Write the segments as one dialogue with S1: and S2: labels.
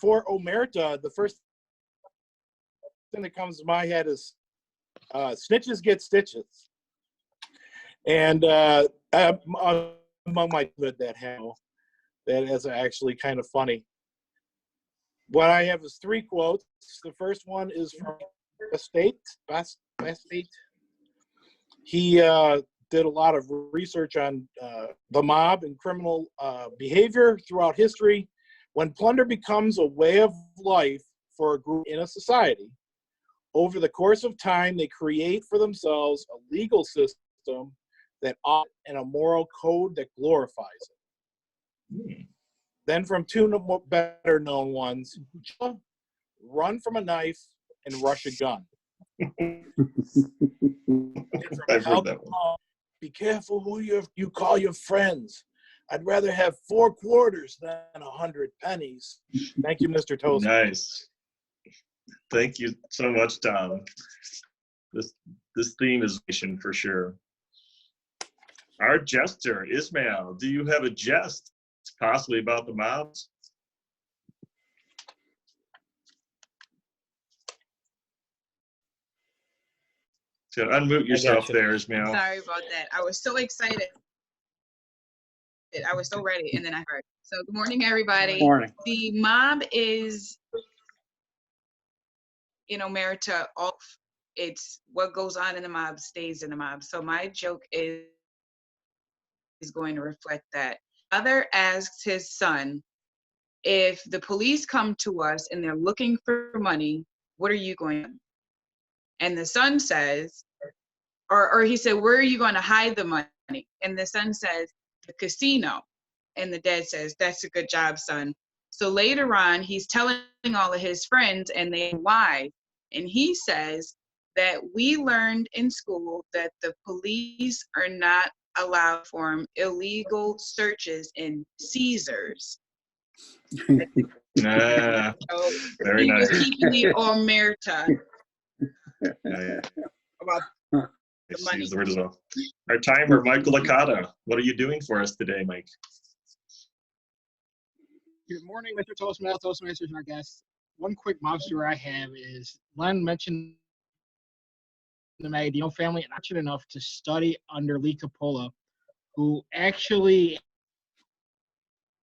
S1: for omerta, the first thing that comes to my head is snitches get stitches. And among my good that is actually kind of funny. What I have is 3 quotes. The first one is from Best State. He did a lot of research on the mob and criminal behavior throughout history. When plunder becomes a way of life for a group in a society, over the course of time, they create for themselves a legal system that ought and a moral code that glorifies it. Then from 2 better known ones, run from a knife and rush a gun.
S2: I've heard that one.
S1: Be careful who you call your friends. I'd rather have 4 quarters than 100 pennies. Thank you, Mr. Toast.
S2: Nice. Thank you so much, Tom. This theme is for sure. Our jester, Ismail, do you have a jest, possibly about the mobs? So unmute yourself there, Ismail.
S3: Sorry about that. I was so excited. I was so ready, and then I heard. So good morning, everybody.
S4: Good morning.
S3: The mob is, omerta off. It's what goes on in the mob stays in the mob. So my joke is going to reflect that. Father asks his son, if the police come to us and they're looking for money, what are you going to do? And the son says, or he said, where are you going to hide the money? And the son says, the casino. And the dad says, that's a good job, son. So later on, he's telling all of his friends, and they why. And he says that we learned in school that the police are not allowed to perform illegal searches in Caesars.
S2: Ah,
S3: So
S2: very
S3: he
S2: nice.
S3: was keeping the omerta about the money.
S2: Use the word as well. Our timer, Michael Licata. What are you doing for us today, Mike?
S4: Good morning, Mr. Toastmasters, and our guests. One quick mob story I have is Len mentioned the Magadino family, and I'm fortunate enough to study under Lee Coppola, who actually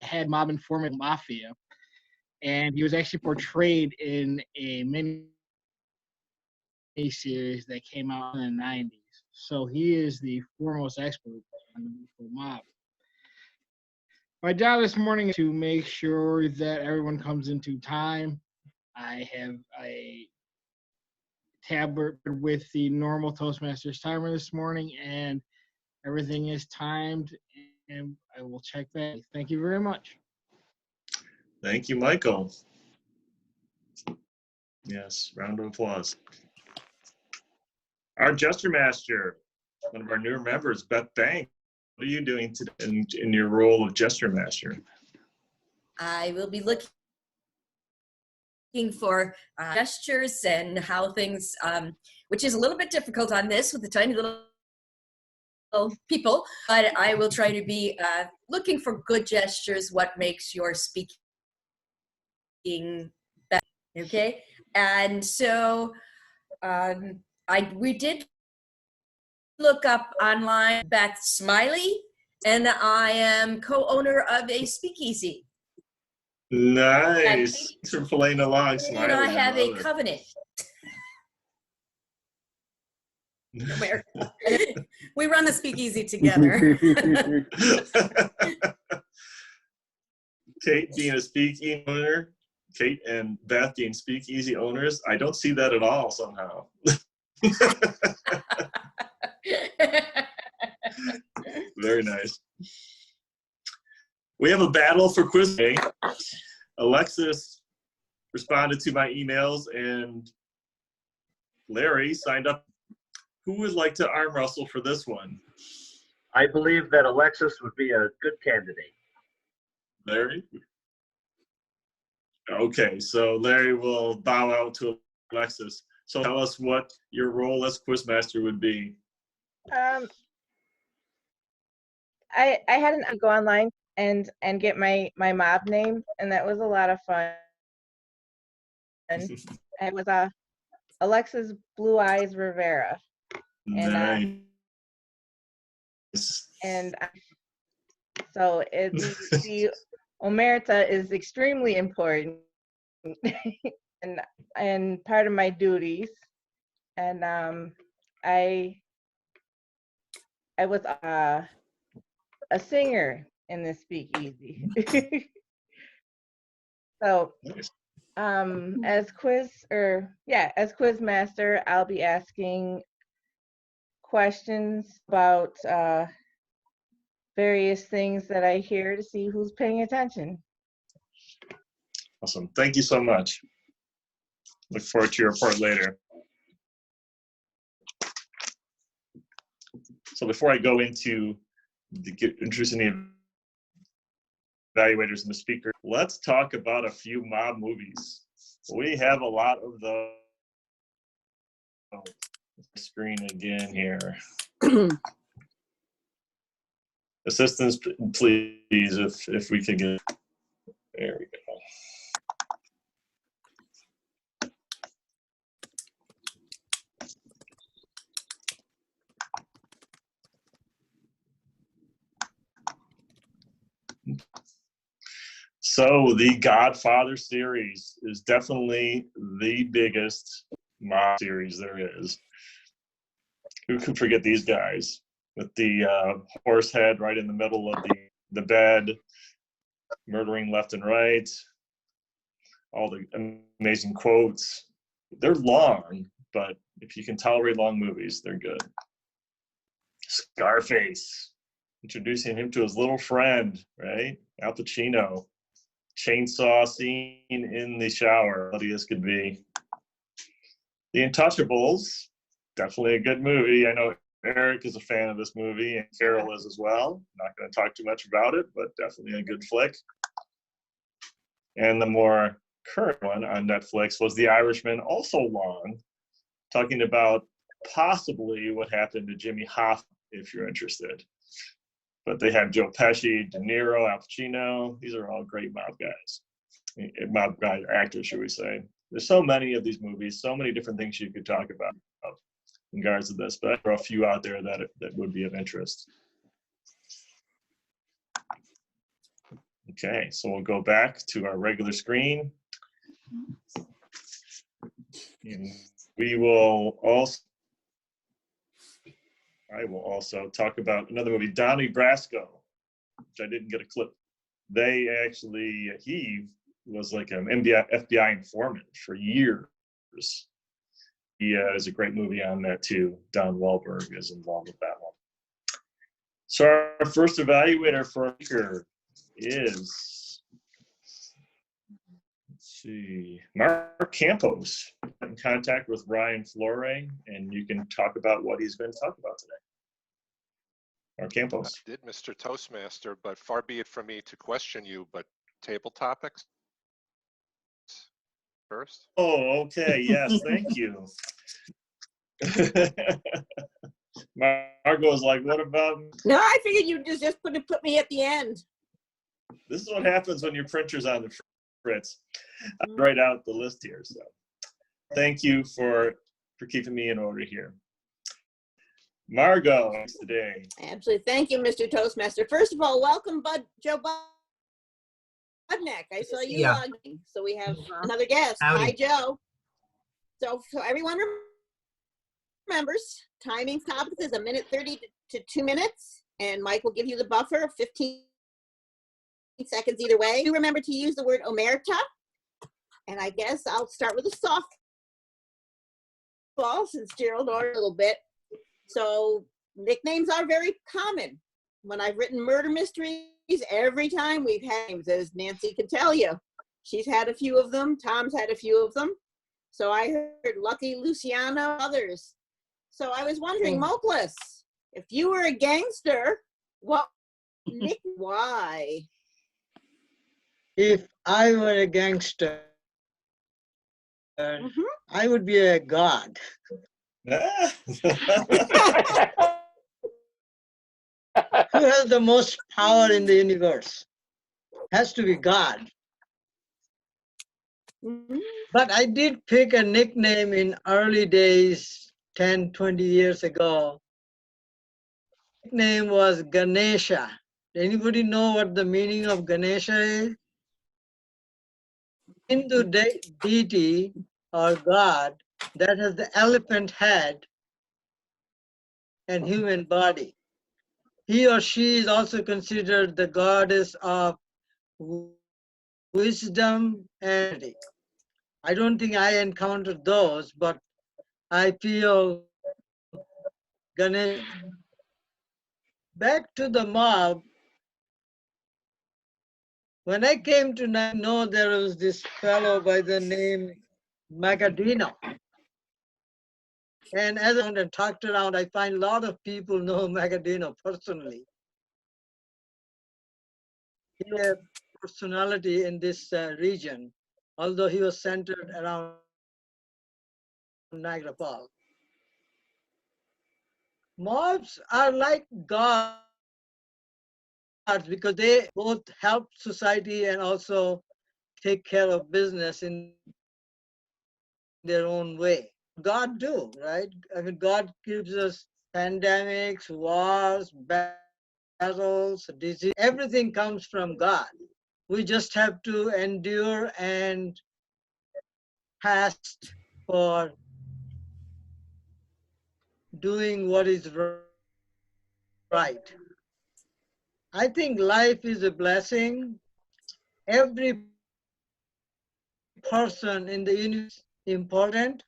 S4: had mob informant mafia, and he was actually portrayed in a mini series that came out in the 90s. So he is the foremost expert on the mob. My job this morning is to make sure that everyone comes into time. I have a tablet with the normal Toastmasters timer this morning, and everything is timed, and I will check back. Thank you very much.
S2: Thank you, Michael. Yes, round of applause. Our Jester Master, one of our newer members, Beth Bank. What are you doing today in your role of Jester Master?
S5: I will be looking for gestures and how things, which is a little bit difficult on this with the tiny little people, but I will try to be looking for good gestures, what makes your speaking better, okay? And so we did look up online Beth Smiley, and I am co-owner of a speakeasy.
S2: Nice. Thanks for playing along, Smiley.
S5: And I have a covenant.
S6: We run the speakeasy together.
S2: Kate being a speakeasy owner, Kate and Beth being speakeasy owners, I don't see that at all somehow. Very nice. We have a battle for quiz day. Alexis responded to my emails, and Larry signed up. Who would like to arm wrestle for this one?
S7: I believe that Alexis would be a good candidate.
S2: Larry? Okay, so Larry will bow out to Alexis. So tell us what your role as quizmaster would be.
S8: I had to go online and get my mob name, and that was a lot of fun. it was Alexis Blue Eyes Rivera. And
S2: Nice.
S8: and so the omerta is extremely important and part of my duties. And I was a singer in the speakeasy. So
S2: Nice.
S8: as quiz master, I'll be asking questions about various things that I hear to see who's paying attention.
S2: Awesome. Thank you so much. Look forward to your report later. So before I go into introducing the evaluators and the speaker, let's talk about a few mob movies. We have a lot of those. Screen again here. Assistance, please, if we could get. There we go. So the Godfather series is definitely the biggest mob series there is. Who can forget these guys with the horse head right in the middle of the bed, murdering left and right, all the amazing quotes. They're long, but if you can tolerate long movies, they're good. Scarface, introducing him to his little friend, right? Al Pacino. Chainsaw scene in the shower, bloody as could be. The Untouchables, definitely a good movie. I know Eric is a fan of this movie, and Carol is as well. Not going to talk too much about it, but definitely a good flick. And the more current one on Netflix was The Irishman, also long, talking about possibly what happened to Jimmy Hoffa, if you're interested. But they have Joe Pesci, De Niro, Al Pacino. These are all great mob guys. Mob guy actors, should we say. There's so many of these movies, so many different things you could talk about in regards to this, but there are a few out there that would be of interest. Okay, so we'll go back to our regular screen. And we will also, I will also talk about another movie, Donnie Brasco, which I didn't get a clip. He was like an FBI informant for years. He is a great movie on that too. Don Wahlberg is involved with that one. So our first evaluator for speaker is, let's see, Mark Campos. In contact with Ryan Flore, and you can talk about what he's going to talk about today. Mark Campos.
S9: I did, Mr. Toastmaster, but far be it from me to question you, but table topics first.
S2: Oh, okay. Yes, thank you. Margot's like, what about?
S10: No, I figured you'd just put me at the end.
S2: This is what happens when your printer's on the fritz. I'll write out the list here. So thank you for keeping me in order here. Margot today.
S10: Absolutely. Thank you, Mr. Toastmaster. First of all, welcome, Joe Budnick. I saw you logging. So we have another guest.
S11: Howdy.
S10: Hi, Joe. So everyone remembers, timing topics is 1 minute 30 to 2 minutes, and Mike will give you the buffer of 15 seconds either way. You remember to use the word omerta, and I guess I'll start with a softball since Gerald ordered a little bit. So nicknames are very common. When I've written murder mysteries, every time we've had names, as Nancy can tell you. She's had a few of them. Tom's had a few of them. So I heard Lucky Luciano, others. So I was wondering, Moklis, if you were a gangster, what nick? Why?
S11: If I were a gangster, I would be a god. Who has the most power in the universe? Has to be God.
S10: Mhm.
S11: But I did pick a nickname in early days, 10, 20 years ago. Nickname was Ganesha. Anybody know what the meaning of Ganesha is? Hindu deity or god that has the elephant head and human body. He or she is also considered the goddess of wisdom and energy. I don't think I encountered those, but I feel Ganesh. Back to the mob, when I came to know there was this fellow by the name Magadino. And as I talked around, I find a lot of people know Magadino personally. He had personality in this region, although he was centered around Niagara Falls. Mobs are like gods because they both help society and also take care of business in their own way. God do, right? I mean, God gives us pandemics, wars, battles, disease. Everything comes from God. We just have to endure and fast for doing what is right. I think life is a blessing. Every person in the universe is important,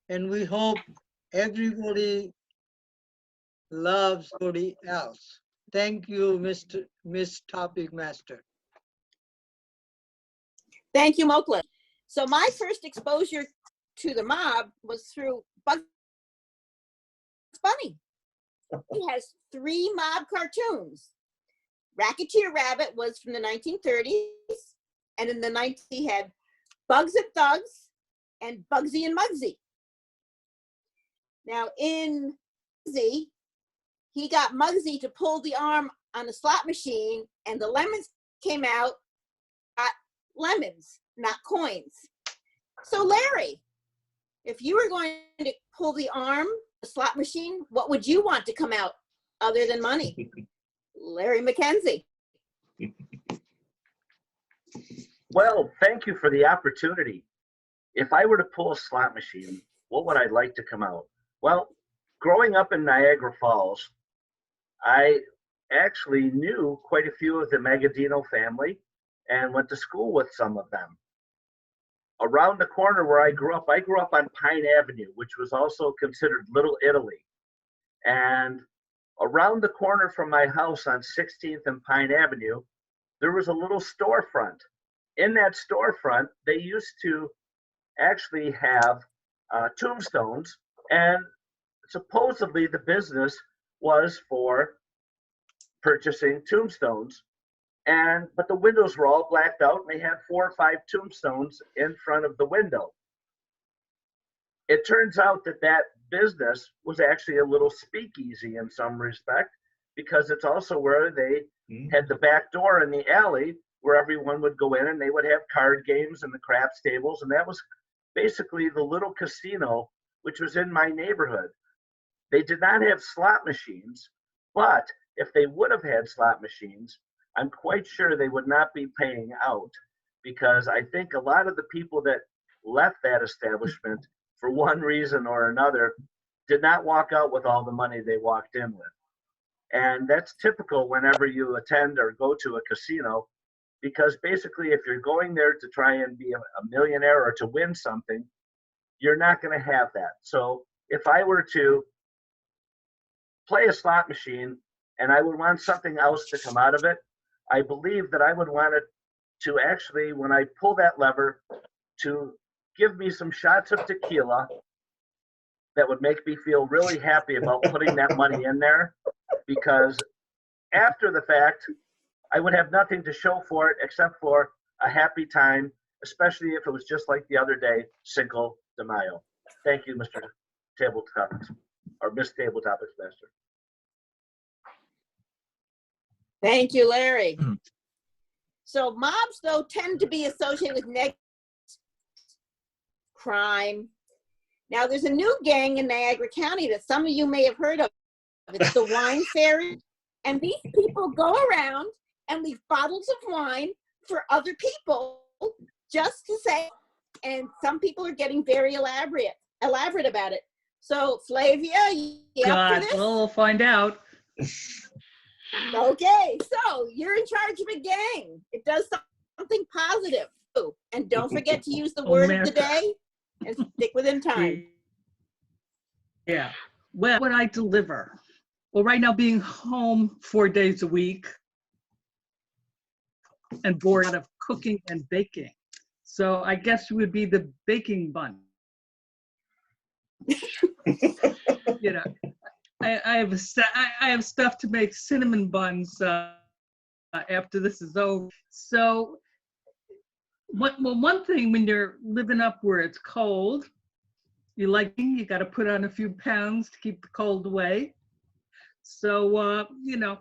S11: and we hope everybody loves everybody else. Thank you, Miss Topic Master.
S10: Thank you, Mokla. So my first exposure to the mob was through Bugs Bunny. He has 3 mob cartoons. Racketeer Rabbit was from the 1930s, and in the 90s he had Bugs and Thugs and Bugsy and Muggsy. Now in Muggsy, he got Muggsy to pull the arm on a slot machine, and the lemons came out, got lemons, not coins. So Larry, if you were going to pull the arm, the slot machine, what would you want to come out other than money? Larry McKenzie.
S7: Well, thank you for the opportunity. If I were to pull a slot machine, what would I like to come out? Well, growing up in Niagara Falls, I actually knew quite a few of the Magadino family and went to school with some of them. Around the corner where I grew up on Pine Avenue, which was also considered Little Italy. And around the corner from my house on 16th and Pine Avenue, there was a little storefront. In that storefront, they used to actually have tombstones, and supposedly the business was for purchasing tombstones. But the windows were all blacked out, and they had 4 or 5 tombstones in front of the window. It turns out that that business was actually a little speakeasy in some respect, because it's also where they had the back door in the alley where everyone would go in and they would have card games and the craps tables. And that was basically the little casino, which was in my neighborhood. They did not have slot machines, but if they would have had slot machines, I'm quite sure they would not be paying out, because I think a lot of the people that left that establishment for one reason or another did not walk out with all the money they walked in with. And that's typical whenever you attend or go to a casino, because basically if you're going there to try and be a millionaire or to win something, you're not going to have that. So if I were to play a slot machine and I would want something else to come out of it, I believe that I would want it to actually, when I pull that lever, to give me some shots of tequila that would make me feel really happy about putting that money in there, because after the fact, I would have nothing to show for it except for a happy time, especially if it was just like the other day, Cinco de Mayo. Thank you, Mr. Table Topics, or Miss Table Topics Master.
S10: Thank you, Larry. So mobs, though, tend to be associated with negative. crime. Now, there's a new gang in Niagara County that some of you may have heard of. It's the Wine Fairy. And these people go around and leave bottles of wine for other people just to say, and some people are getting very elaborate about it. So, Flavia, you up for
S12: God,
S10: this?
S12: well, we'll find out.
S10: Okay, so you're in charge of a gang. It does something positive. And don't forget to use the word of the day and stick within time.
S12: Yeah. Well, what I deliver? Well, right now being home 4 days a week and bored out of cooking and baking. So I guess it would be the baking bun. You know, I have stuff to make cinnamon buns after this is over. So one thing when you're living up where it's cold, you got to put on a few pounds to keep the cold away. So, you know,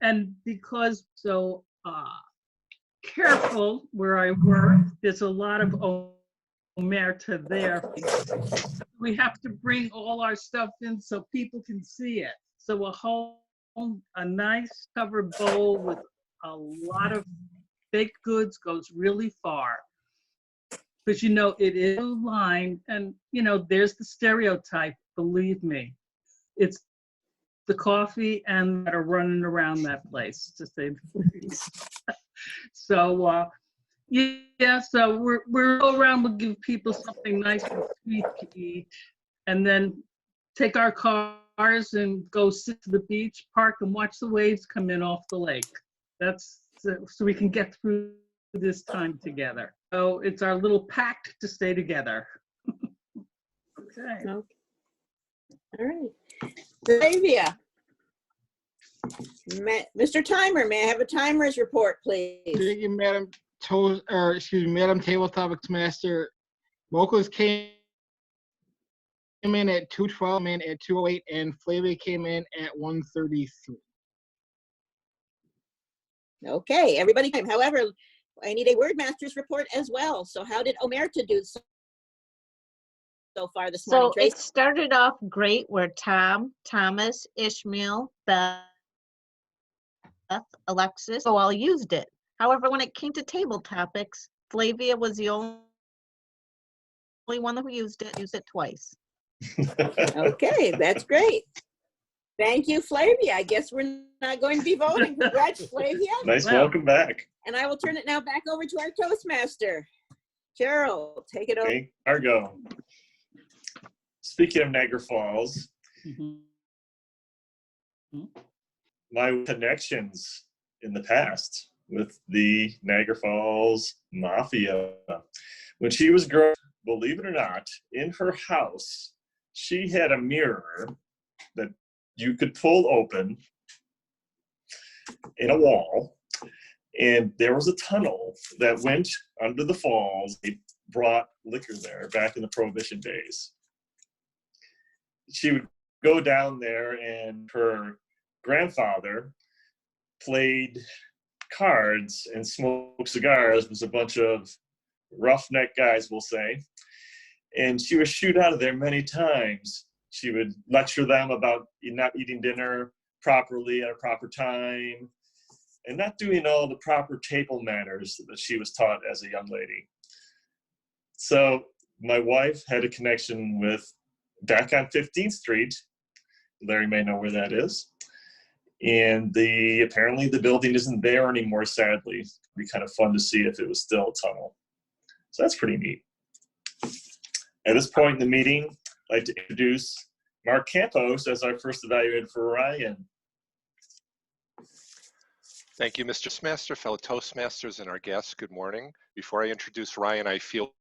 S12: and because so careful where I work, there's a lot of omerta there. We have to bring all our stuff in so people can see it. So a nice covered bowl with a lot of baked goods goes really far. Because, you know, it is a line, and, you know, there's the stereotype, believe me. It's the coffee and that are running around that place, to say the least. So, yeah, so we're go around, we'll give people something nice and sweet to eat, and then take our cars and go sit to the beach, park, and watch the waves come in off the lake. That's so we can get through this time together. So it's our little pact to stay together. Okay.
S10: All right. Flavia. Mr. Timer, may I have a timer's report, please?
S4: Thank you, Madam Table Topics Master. Mocha's came in at 212, came in at 208, and Flavia came in at 133.
S10: Okay, everybody. However, I need a word master's report as well. So how did Omerta do so far this morning,
S13: So
S10: Tracy?
S13: it started off great where Tom, Thomas, Ishmael, Beth, Alexis, all used it. However, when it came to table topics, Flavia was the only one who used it twice.
S10: Okay, that's great. Thank you, Flavia. I guess we're not going to be voting. Congrats, Flavia.
S2: Nice, welcome back.
S10: And I will turn it now back over to our Toastmaster. Cheryl, take it over.
S2: Okay, Argo. Speaking of Niagara Falls, my connections in the past with the Niagara Falls Mafia. When she was growing, believe it or not, in her house, she had a mirror that you could pull open in a wall, and there was a tunnel that went under the falls. They brought liquor there back in the Prohibition days. She would go down there, and her grandfather played cards and smoked cigars with a bunch of roughneck guys, we'll say. And she would shoot out of there many times. She would lecture them about not eating dinner properly at a proper time and not doing all the proper table manners that she was taught as a young lady. So my wife had a connection with, back on 15th Street, Larry may know where that is, and apparently the building isn't there anymore, sadly. It'd be kind of fun to see if it was still a tunnel. So that's pretty neat. At this point in the meeting, I'd like to introduce Mark Campos as our first evaluator for Ryan.
S9: Thank you, Mr. Toastmaster, fellow Toastmasters, and our guests. Good morning. Before I introduce Ryan, I feel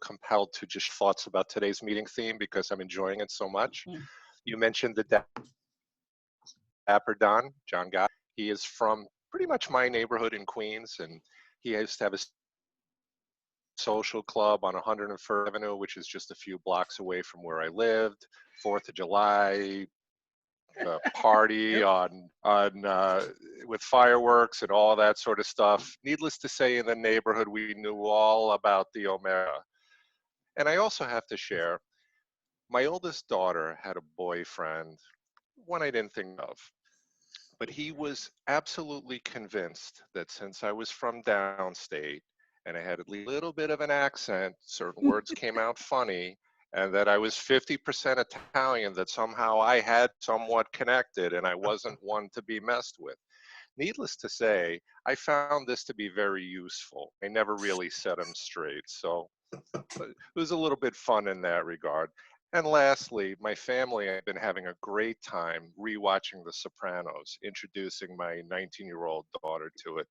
S9: compelled to just thoughts about today's meeting theme because I'm enjoying it so much. You mentioned the Dapper Don, John Guy. He is from pretty much my neighborhood in Queens, and he used to have a social club on 101st Avenue, which is just a few blocks away from where I lived. 4th of July party with fireworks and all that sort of stuff. Needless to say, in the neighborhood, we knew all about the Omerta. And I also have to share, my oldest daughter had a boyfriend, one I didn't think of, but he was absolutely convinced that since I was from downstate and I had a little bit of an accent, certain words came out funny, and that I was 50% Italian, that somehow I had somewhat connected and I wasn't one to be messed with. Needless to say, I found this to be very useful. I never really set him straight, so it was a little bit fun in that regard. And lastly, my family have been having a great time rewatching The Sopranos, introducing my 19-year-old daughter to it.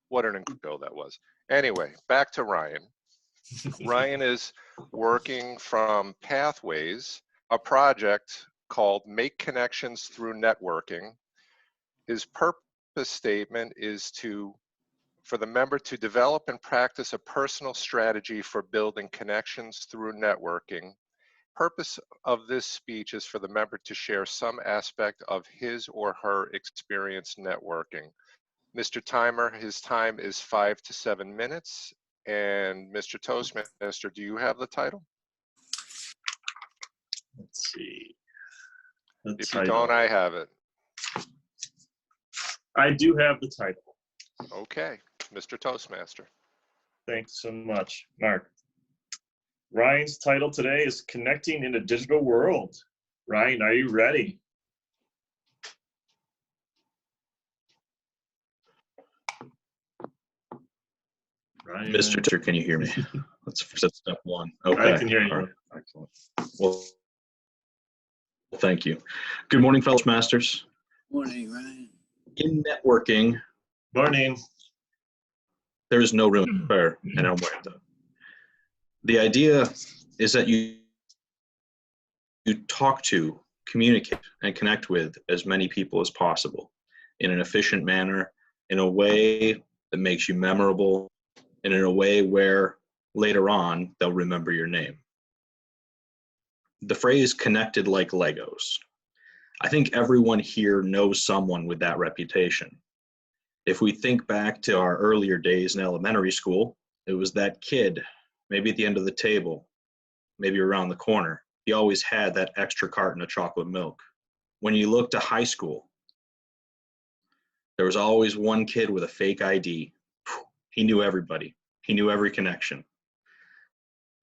S9: What an incredible that was. Anyway, back to Ryan. Ryan is working from Pathways, a project called Make Connections Through Networking. His purpose statement is for the member to develop and practice a personal strategy for building connections through networking. Purpose of this speech is for the member to share some aspect of his or her experience networking. Mr. Timer, his time is 5 to 7 minutes. And Mr. Toastmaster, do you have the title?
S2: Let's see.
S9: If you don't, I have it.
S2: I do have the title.
S9: Okay, Mr. Toastmaster.
S2: Thanks so much, Mark. Ryan's title today is Connecting in a Digital World. Ryan, are you ready? Ryan.
S14: Mr. Can you hear me? That's step one. Okay.
S2: I can hear you.
S14: All right. Excellent. Well, thank you. Good morning, fellow masters.
S15: Morning, Ryan.
S14: In networking,
S2: morning,
S14: there is no room for an aumento. The idea is that you talk to, communicate, and connect with as many people as possible in an efficient manner, in a way that makes you memorable, and in a way where later on they'll remember your name. The phrase connected like Legos. I think everyone here knows someone with that reputation. If we think back to our earlier days in elementary school, it was that kid, maybe at the end of the table, maybe around the corner. He always had that extra carton of chocolate milk. When you looked to high school, there was always one kid with a fake ID. He knew everybody. He knew every connection.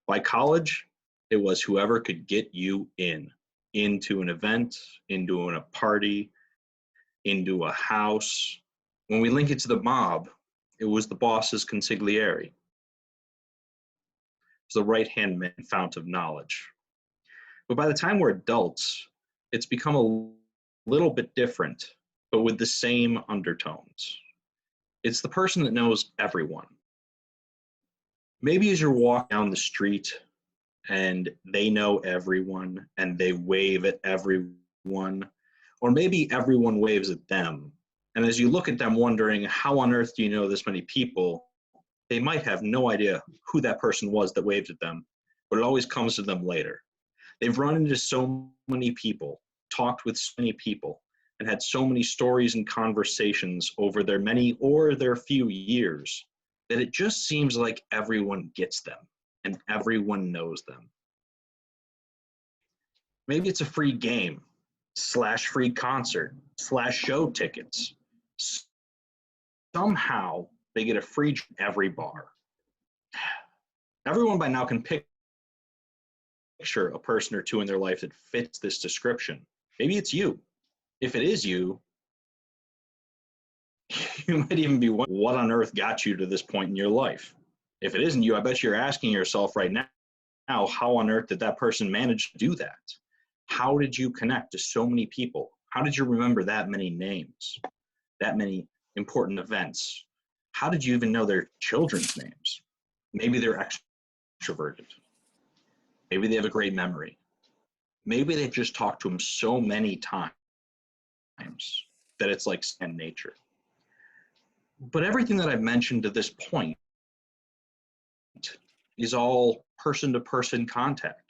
S14: By college, it was whoever could get you into an event, into a party, into a house. When we link it to the mob, it was the boss's consigliere. It's the right-hand man, fount of knowledge. But by the time we're adults, it's become a little bit different, but with the same undertones. It's the person that knows everyone. Maybe as you're walking down the street and they know everyone and they wave at everyone, or maybe everyone waves at them. And as you look at them wondering, how on earth do you know this many people? They might have no idea who that person was that waved at them, but it always comes to them later. They've run into so many people, talked with so many people, and had so many stories and conversations over their many or their few years that it just seems like everyone gets them and everyone knows them. Maybe it's a free game, / free concert, / show tickets. Somehow they get a free every bar. Everyone by now can picture a person or two in their life that fits this description. Maybe it's you. If it is you, you might even be wondering what on earth got you to this point in your life. If it isn't you, I bet you're asking yourself right now, how on earth did that person manage to do that? How did you connect to so many people? How did you remember that many names, that many important events? How did you even know their children's names? Maybe they're extroverted. Maybe they have a great memory. Maybe they've just talked to them so many times that it's like second nature. But everything that I've mentioned to this point is all person-to-person contact.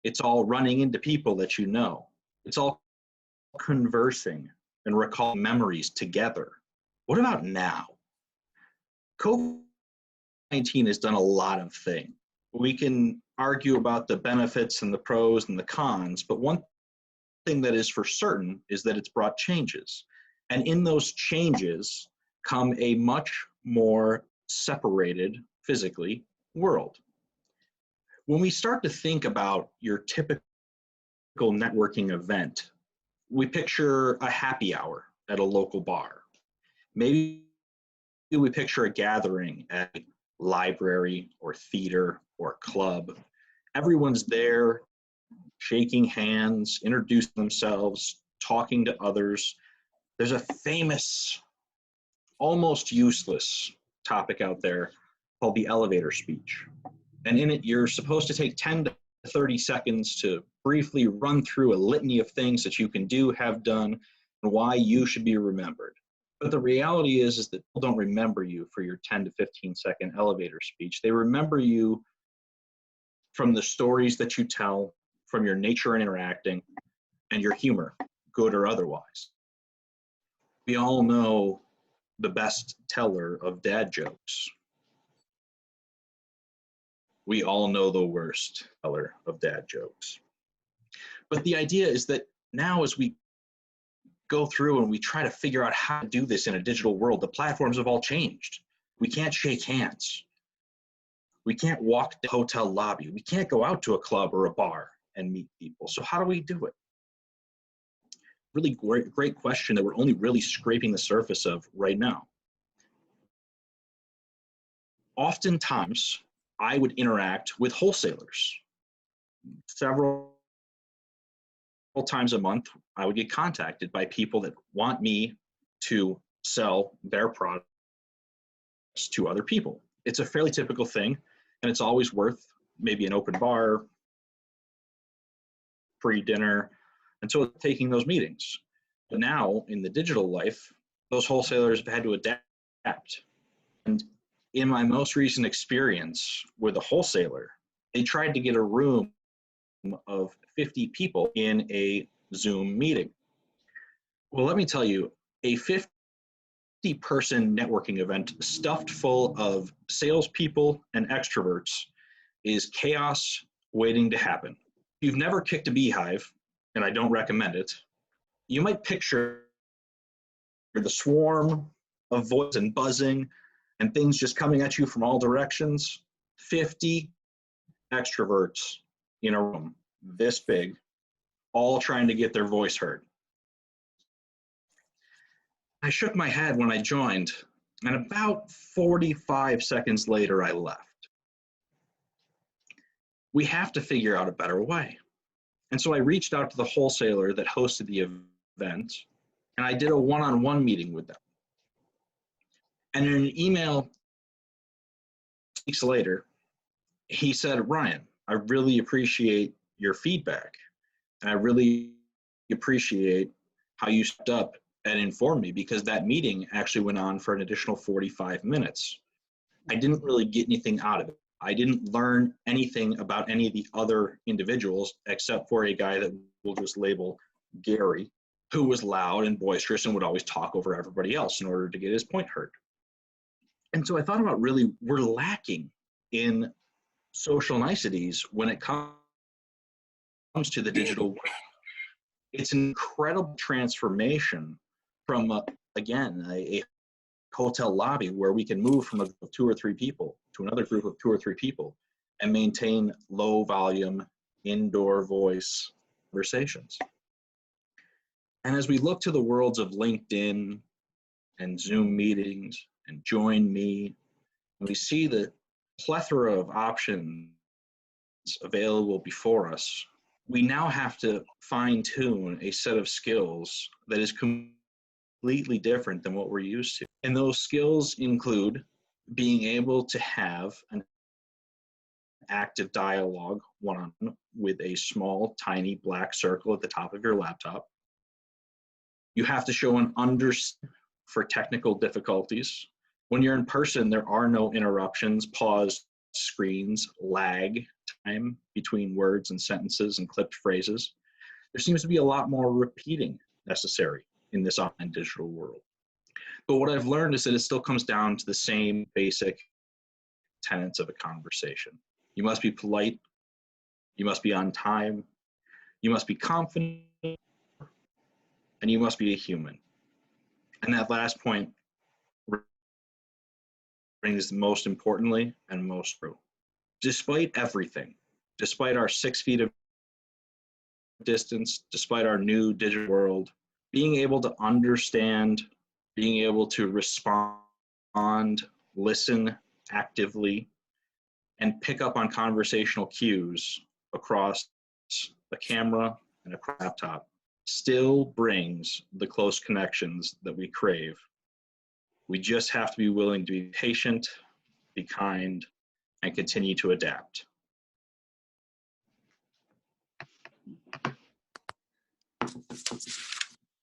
S14: It's all running into people that you know. It's all conversing and recalling memories together. What about now? COVID-19 has done a lot of things. We can argue about the benefits and the pros and the cons, but one thing that is for certain is that it's brought changes. And in those changes come a much more separated physically world. When we start to think about your typical networking event, we picture a happy hour at a local bar. Maybe we picture a gathering at a library or theater or club. Everyone's there, shaking hands, introducing themselves, talking to others. There's a famous, almost useless topic out there called the elevator speech. And in it, you're supposed to take 10 to 30 seconds to briefly run through a litany of things that you can do, have done, and why you should be remembered. But the reality is that people don't remember you for your 10 to 15 second elevator speech. They remember you from the stories that you tell, from your nature in interacting, and your humor, good or otherwise. We all know the best teller of dad jokes. We all know the worst teller of dad jokes. But the idea is that now as we go through and we try to figure out how to do this in a digital world, the platforms have all changed. We can't shake hands. We can't walk the hotel lobby. We can't go out to a club or a bar and meet people. So how do we do it? Really great question that we're only really scraping the surface of right now. Oftentimes, I would interact with wholesalers. Several times a month, I would get contacted by people that want me to sell their products to other people. It's a fairly typical thing, and it's always worth maybe an open bar, free dinner, until taking those meetings. But now, in the digital life, those wholesalers have had to adapt. And in my most recent experience with a wholesaler, they tried to get a room of 50 people in a Zoom meeting. Well, let me tell you, a 50-person networking event stuffed full of salespeople and extroverts is chaos waiting to happen. If you've never kicked a beehive, and I don't recommend it, you might picture the swarm of voice and buzzing and things just coming at you from all directions. 50 extroverts in a room this big, all trying to get their voice heard. I shook my head when I joined, and about 45 seconds later, I left. We have to figure out a better way. And so I reached out to the wholesaler that hosted the event, and I did a one-on-one meeting with them. And in an email weeks later, he said, "Ryan, I really appreciate your feedback. And I really appreciate how you stepped up and informed me, because that meeting actually went on for an additional 45 minutes. I didn't really get anything out of it. I didn't learn anything about any of the other individuals except for a guy that we'll just label Gary, who was loud and boisterous and would always talk over everybody else in order to get his point heard." And so I thought about, really, we're lacking in social niceties when it comes to the digital world. It's an incredible transformation from, again, a hotel lobby where we can move from a group of 2 or 3 people to another group of 2 or 3 people and maintain low volume, indoor voice conversations. And as we look to the worlds of LinkedIn and Zoom meetings and Join Me, and we see the plethora of options available before us, we now have to fine-tune a set of skills that is completely different than what we're used to. And those skills include being able to have an active dialogue one-on-one with a small, tiny black circle at the top of your laptop. You have to show an understanding for technical difficulties. When you're in person, there are no interruptions, pause screens, lag time between words and sentences and clipped phrases. There seems to be a lot more repeating necessary in this online digital world. But what I've learned is that it still comes down to the same basic tenets of a conversation. You must be polite. You must be on time. You must be confident. And you must be a human. And that last point brings most importantly and most true. Despite everything, despite our 6 feet of distance, despite our new digital world, being able to understand, being able to respond, listen actively, and pick up on conversational cues across a camera and a laptop still brings the close connections that we crave. We just have to be willing to be patient, be kind, and continue to adapt.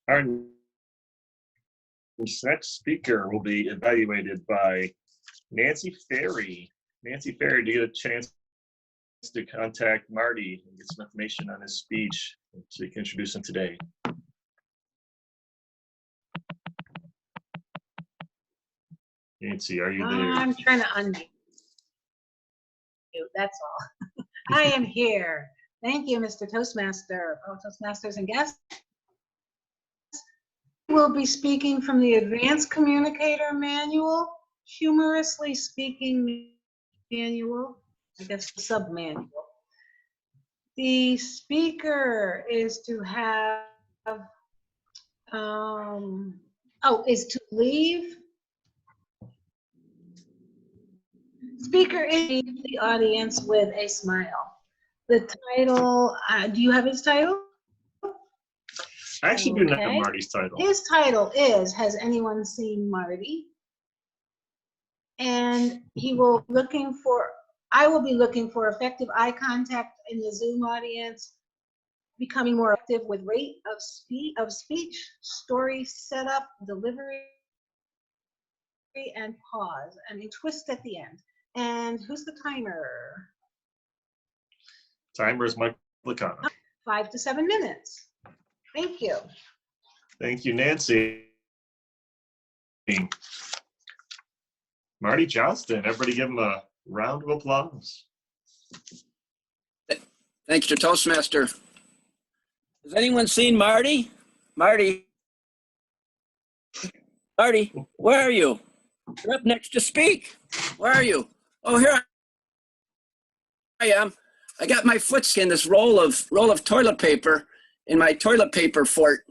S2: Our next speaker will be evaluated by Nancy Ferry. Nancy Ferry, do you get a chance to contact Marty and get some information on his speech so you can introduce him today? Nancy, are you there?
S15: I'm trying to unmute you, that's all. I am here. Thank you, Mr. Toastmaster, fellow Toastmasters and guests. We'll be speaking from the Advanced Communicator Manual, Humorously Speaking Manual, I guess the sub-manual. The speaker is to have, is to leave. Speaker is to leave the audience with a smile. The title, do you have his title?
S2: I actually do not have
S15: Okay.
S2: Marty's title.
S15: His title is, Has Anyone Seen Marty? And I will be looking for effective eye contact in the Zoom audience, becoming more effective with rate of speech, story setup, delivery, and pause, and a twist at the end. And who's the timer?
S2: Timer is Mike Lacana.
S15: 5 to 7 minutes. Thank you.
S2: Thank you, Nancy. Marty Johnston, everybody give him a round of applause.
S16: Thanks to Toastmaster. Has anyone seen Marty? Marty? Marty, where are you? You're up next to speak. Where are you? Oh, here I am. I got my foot in this roll of toilet paper in my toilet paper fort.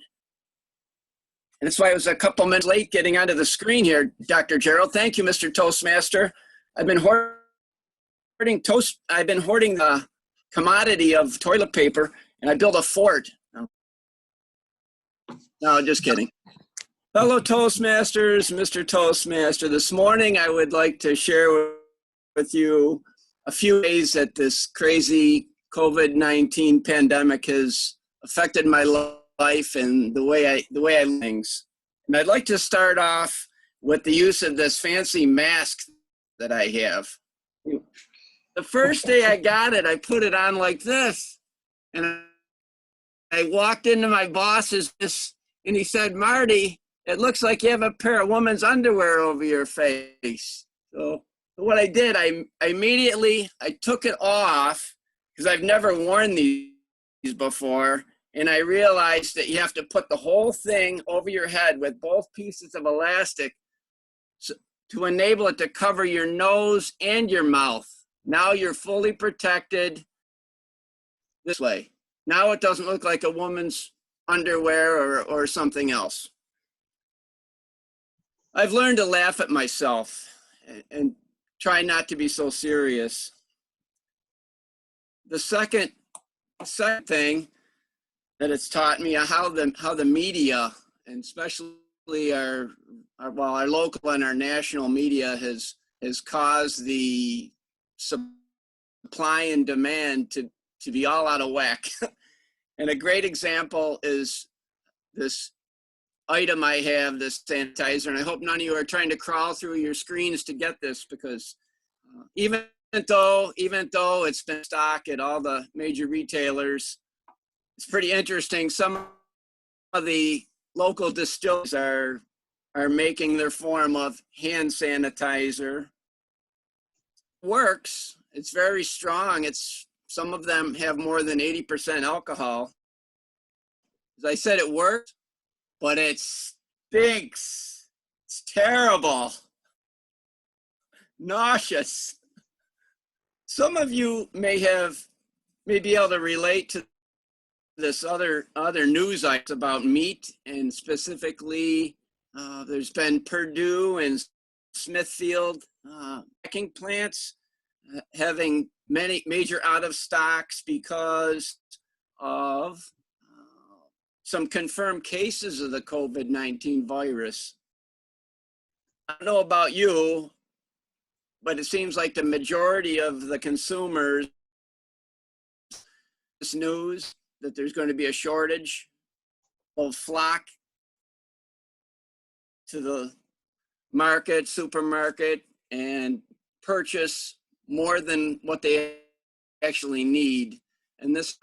S16: And that's why I was a couple minutes late getting onto the screen here, Dr. Gerald. Thank you, Mr. Toastmaster. I've been hoarding the commodity of toilet paper, and I built a fort. No, just kidding. Fellow Toastmasters, Mr. Toastmaster, this morning I would like to share with you a few ways that this crazy COVID-19 pandemic has affected my life and the way I do things. And I'd like to start off with the use of this fancy mask that I have. The first day I got it, I put it on like this. And I walked into my boss's and he said, Marty, it looks like you have a pair of women's underwear over your face. So what I did, I immediately took it off because I've never worn these before. And I realized that you have to put the whole thing over your head with both pieces of elastic to enable it to cover your nose and your mouth. Now you're fully protected this way. Now it doesn't look like a woman's underwear or something else. I've learned to laugh at myself and try not to be so serious. The second thing that it's taught me how the media, and especially our local and our national media has caused the supply and demand to be all out of whack. And a great example is this item I have, this sanitizer, and I hope none of you are trying to crawl through your screens to get this, because even though it's been in stock at all the major retailers, it's pretty interesting. Some of the local distilleries are making their form of hand sanitizer. Works, It's very strong. Some of them have more than 80% alcohol. As I said, it worked, but it stinks. It's terrible. Nauseous. Some of you may be able to relate to this other news items about meat, and specifically there's been Purdue and Smithfield packing plants having many major out of stocks because of some confirmed cases of the COVID-19 virus. I don't know about you, but it seems like the majority of the consumers, this news that there's going to be a shortage, will flock to the market, supermarket, and purchase more than what they actually need. And this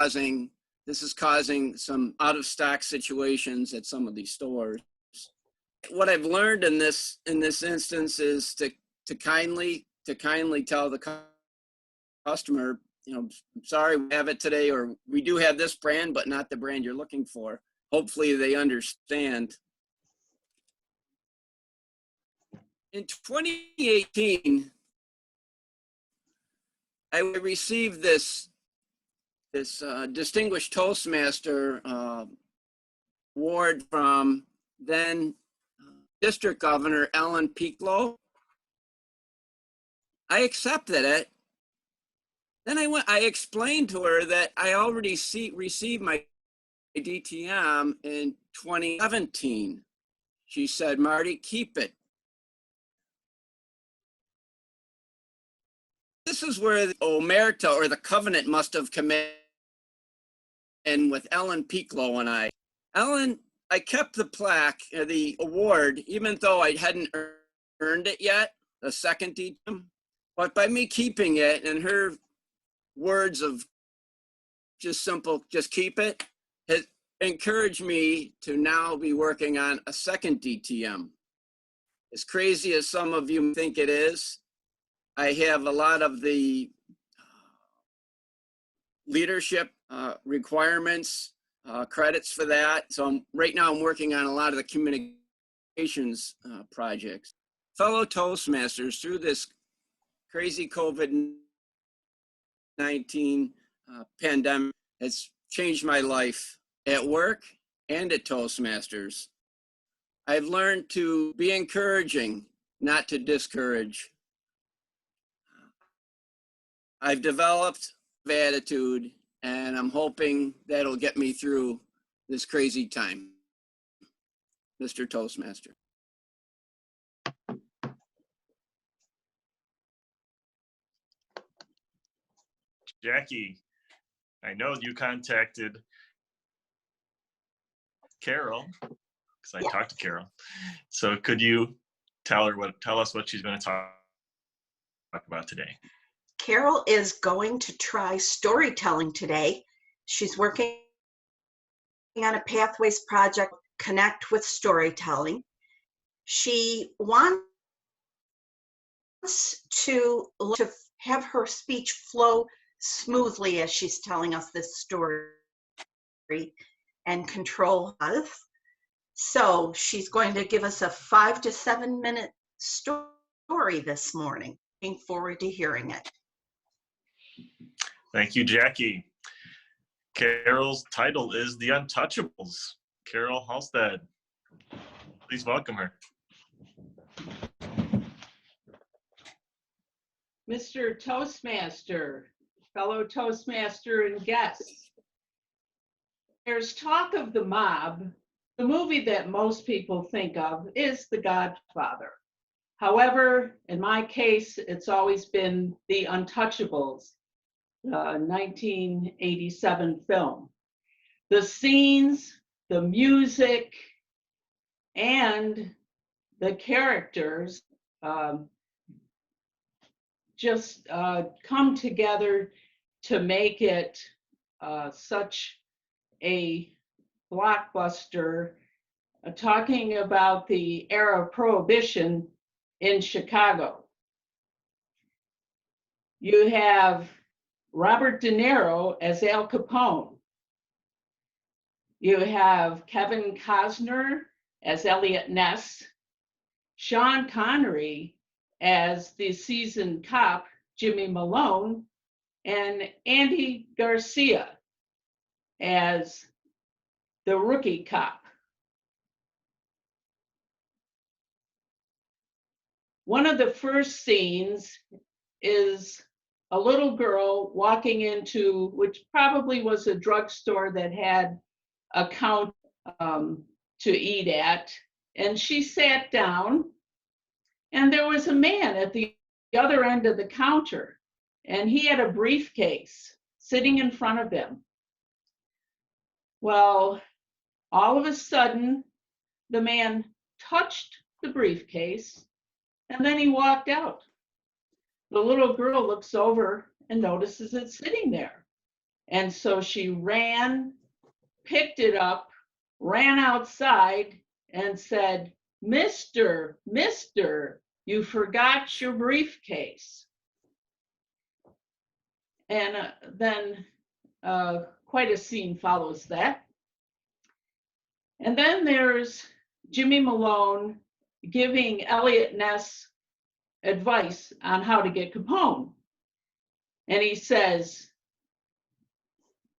S16: is causing some out of stock situations at some of these stores. What I've learned in this instance is to kindly tell the customer, I'm sorry we have it today, or we do have this brand, but not the brand you're looking for. Hopefully they understand. In 2018, I received this Distinguished Toastmaster award from then District Governor Ellen Pieklo. I accepted it. Then I explained to her that I already received my DTM in 2017. She said, "Marty, keep it." This is where the omerta, or the covenant, must have come in with Ellen Pieklo and I. Ellen, I kept the plaque, the award, even though I hadn't earned it yet, the second DTM. But by me keeping it, and her words of just keep it, has encouraged me to now be working on a second DTM. As crazy as some of you think it is, I have a lot of the leadership requirements, credits for that. So right now I'm working on a lot of the communications projects. Fellow Toastmasters, through this crazy COVID-19 pandemic, has changed my life at work and at Toastmasters. I've learned to be encouraging, not to discourage. I've developed attitude, and I'm hoping that'll get me through this crazy time. Mr. Toastmaster.
S2: Jackie, I know you contacted Carol, because I talked to Carol. So could you tell us what she's going to talk about today?
S17: Carol is going to try storytelling today. She's working on a Pathways project, Connect with Storytelling. She wants to have her speech flow smoothly as she's telling us this story and control us. So she's going to give us a 5 to 7 minute story this morning. Looking forward to hearing it.
S2: Thank you, Jackie. Carol's title is The Untouchables. Carol Halstead, please welcome her.
S12: Mr. Toastmaster, fellow Toastmaster and guests. There's talk of the mob. The movie that most people think of is The Godfather. However, in my case, it's always been The Untouchables, the 1987 film. The scenes, the music, and the characters just come together to make it such a blockbuster, talking about the era of Prohibition in Chicago. You have Robert De Niro as Al Capone. You have Kevin Costner as Elliot Ness, Sean Connery as the seasoned cop, Jimmy Malone, and Andy Garcia as the rookie cop. One of the first scenes is a little girl walking into, which probably was a drugstore that had a counter to eat at, and she sat down, and there was a man at the other end of the counter, and he had a briefcase sitting in front of him. Well, all of a sudden, the man touched the briefcase, and then he walked out. The little girl looks over and notices it sitting there. And so she ran, picked it up, ran outside, and said, "Mister, you forgot your briefcase." And then quite a scene follows that. And then there's Jimmy Malone giving Elliot Ness advice on how to get Capone. And he says,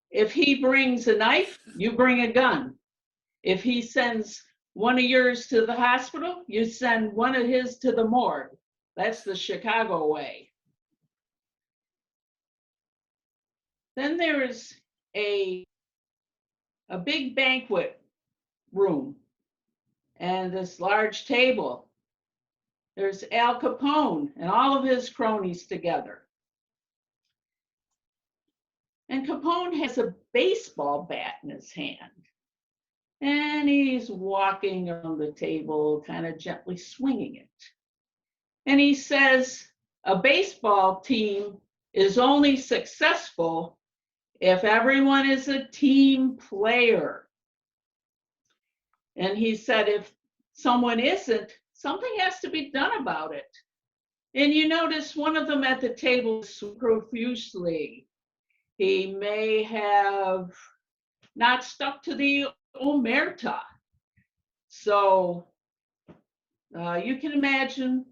S12: if he brings a knife, you bring a gun. If he sends one of yours to the hospital, you send one of his to the morgue. That's the Chicago way. Then there's a big banquet room and this large table. There's Al Capone and all of his cronies together. And Capone has a baseball bat in his hand. And he's walking around the table, kind of gently swinging it. And he says, a baseball team is only successful if everyone is a team player. And he said, if someone isn't, something has to be done about it. And you notice one of them at the table profusely. He may have not stuck to the omerta. So you can imagine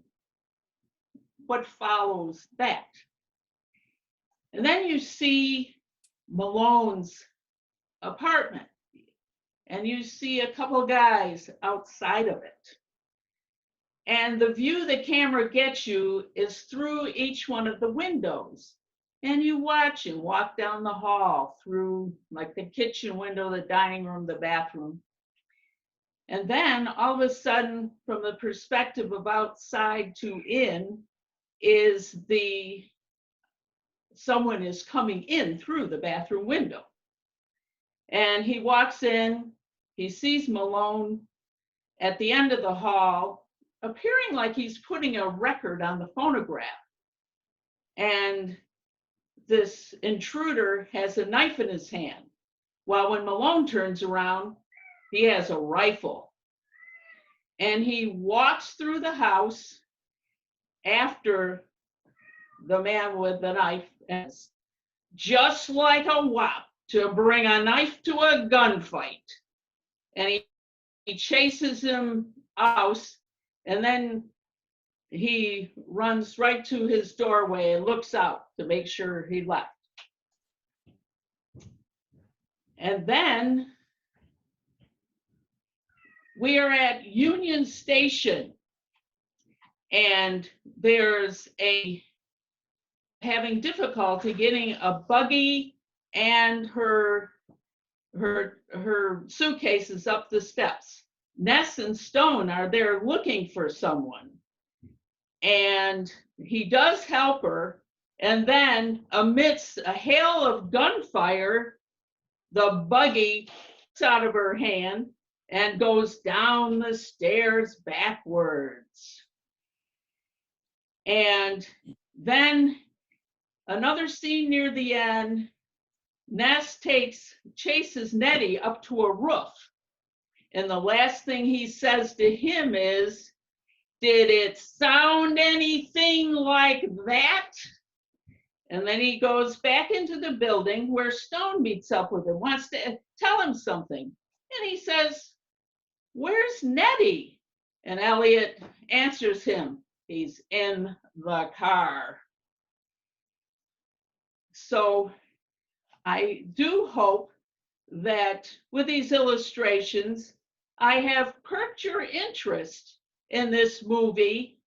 S12: what follows that. And then you see Malone's apartment, and you see a couple guys outside of it. And the view the camera gets you is through each one of the windows. And you watch him walk down the hall through like the kitchen window, the dining room, the bathroom. And then all of a sudden, from the perspective of outside to in, is someone is coming in through the bathroom window. And he walks in, he sees Malone at the end of the hall, appearing like he's putting a record on the phonograph. And this intruder has a knife in his hand, while when Malone turns around, he has a rifle. And he walks through the house after the man with the knife, just like a wop, to bring a knife to a gunfight. And he chases him out, and then he runs right to his doorway and looks out to make sure he left. And then we are at Union Station, and there's having difficulty getting a buggy and her suitcases up the steps. Ness and Stone are there looking for someone. And he does help her. And then amidst a hail of gunfire, the buggy gets out of her hand and goes down the stairs backwards. And then another scene near the end, Ness chases Nettie up to a roof. And the last thing he says to him is, "Did it sound anything like that?" And then he goes back into the building where Stone meets up with him, wants to tell him something. And he says, "Where's Nettie?" And Elliot answers him, "He's in the car." So I do hope that with these illustrations, I have perked your interest in this movie.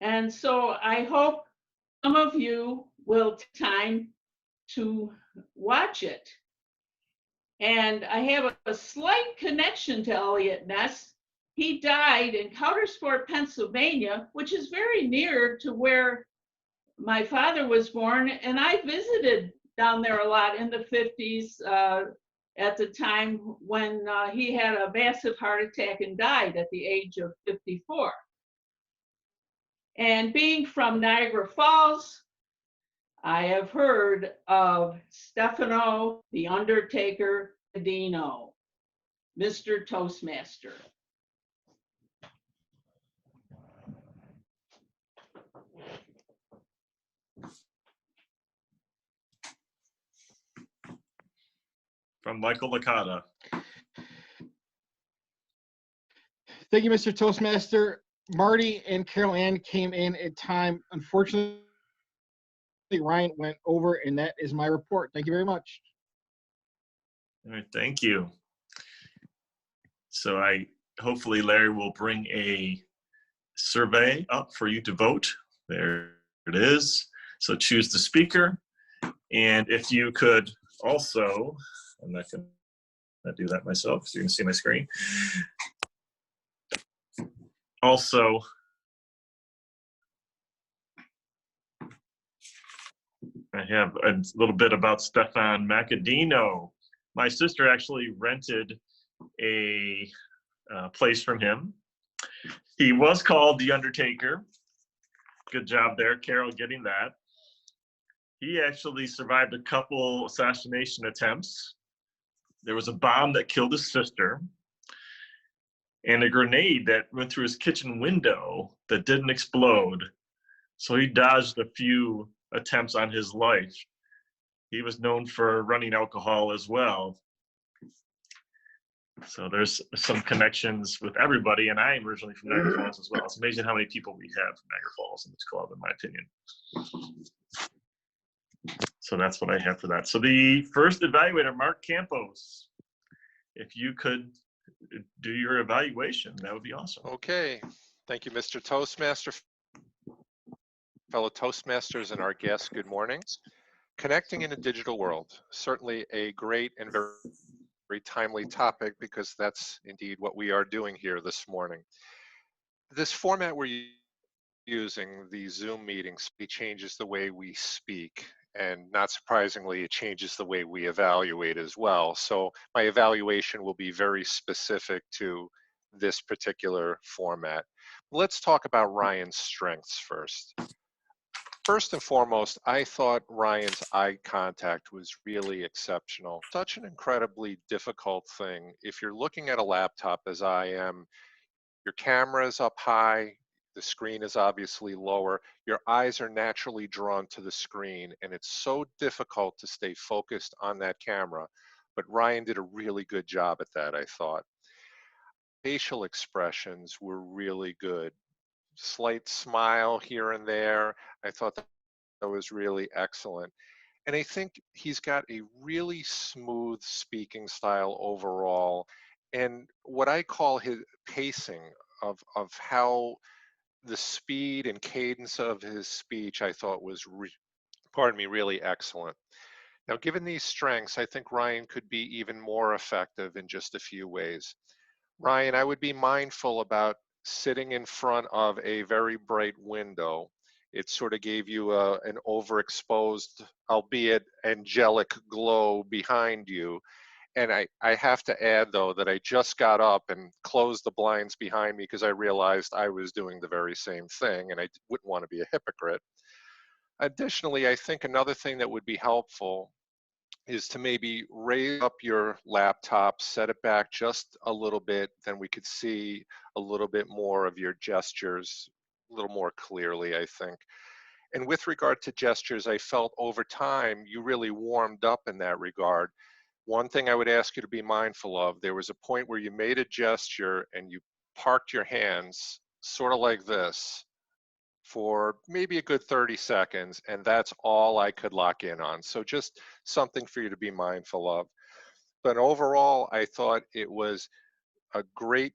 S12: And so I hope some of you will take time to watch it. And I have a slight connection to Elliot Ness. He died in Coudersport, Pennsylvania, which is very near to where my father was born. And I visited down there a lot in the 50s at the time when he had a massive heart attack and died at the age of 54. And being from Niagara Falls, I have heard of Stefano the Undertaker Dino, Mr. Toastmaster.
S2: From Michael Licata.
S4: Thank you, Mr. Toastmaster. Marty and Carol Ann came in at time. Unfortunately, Ryan went over, and that is my report. Thank you very much.
S2: All right, thank you. So hopefully Larry will bring a survey up for you to vote. There it is. So choose the speaker. And if you could also, I'm not going to do that myself, so you can see my screen. Also, I have a little bit about Stefan Macadino. My sister actually rented a place from him. He was called The Undertaker. Good job there, Carol, getting that. He actually survived a couple assassination attempts. There was a bomb that killed his sister, and a grenade that went through his kitchen window that didn't explode. So he dodged a few attempts on his life. He was known for running alcohol as well. So there's some connections with everybody, and I am originally from Niagara Falls as well. It's amazing how many people we have from Niagara Falls in this club, in my opinion. So that's what I have for that. So the first evaluator, Mark Campos, if you could do your evaluation, that would be awesome.
S9: Okay, thank you, Mr. Toastmaster. Fellow Toastmasters and our guests, good morning. Connecting in a digital world, certainly a great and very timely topic, because that's indeed what we are doing here this morning. This format we're using, the Zoom meetings, it changes the way we speak, and not surprisingly, it changes the way we evaluate as well. So my evaluation will be very specific to this particular format. Let's talk about Ryan's strengths first. First and foremost, I thought Ryan's eye contact was really exceptional. Such an incredibly difficult thing. If you're looking at a laptop, as I am, your camera is up high, the screen is obviously lower, your eyes are naturally drawn to the screen, and it's so difficult to stay focused on that camera. But Ryan did a really good job at that, I thought. Facial expressions were really good. Slight smile here and there. I thought that was really excellent. And I think he's got a really smooth speaking style overall. And what I call his pacing of how the speed and cadence of his speech, I thought was, really excellent. Now, given these strengths, I think Ryan could be even more effective in just a few ways. Ryan, I would be mindful about sitting in front of a very bright window. It sort of gave you an overexposed, albeit angelic glow behind you. And I have to add, though, that I just got up and closed the blinds behind me because I realized I was doing the very same thing, and I wouldn't want to be a hypocrite. Additionally, I think another thing that would be helpful is to maybe raise up your laptop, set it back just a little bit, then we could see a little bit more of your gestures a little more clearly, I think. And with regard to gestures, I felt over time you really warmed up in that regard. One thing I would ask you to be mindful of, there was a point where you made a gesture and you parked your hands sort of like this for maybe a good 30 seconds, and that's all I could lock in on. So just something for you to be mindful of. But overall, I thought it was a great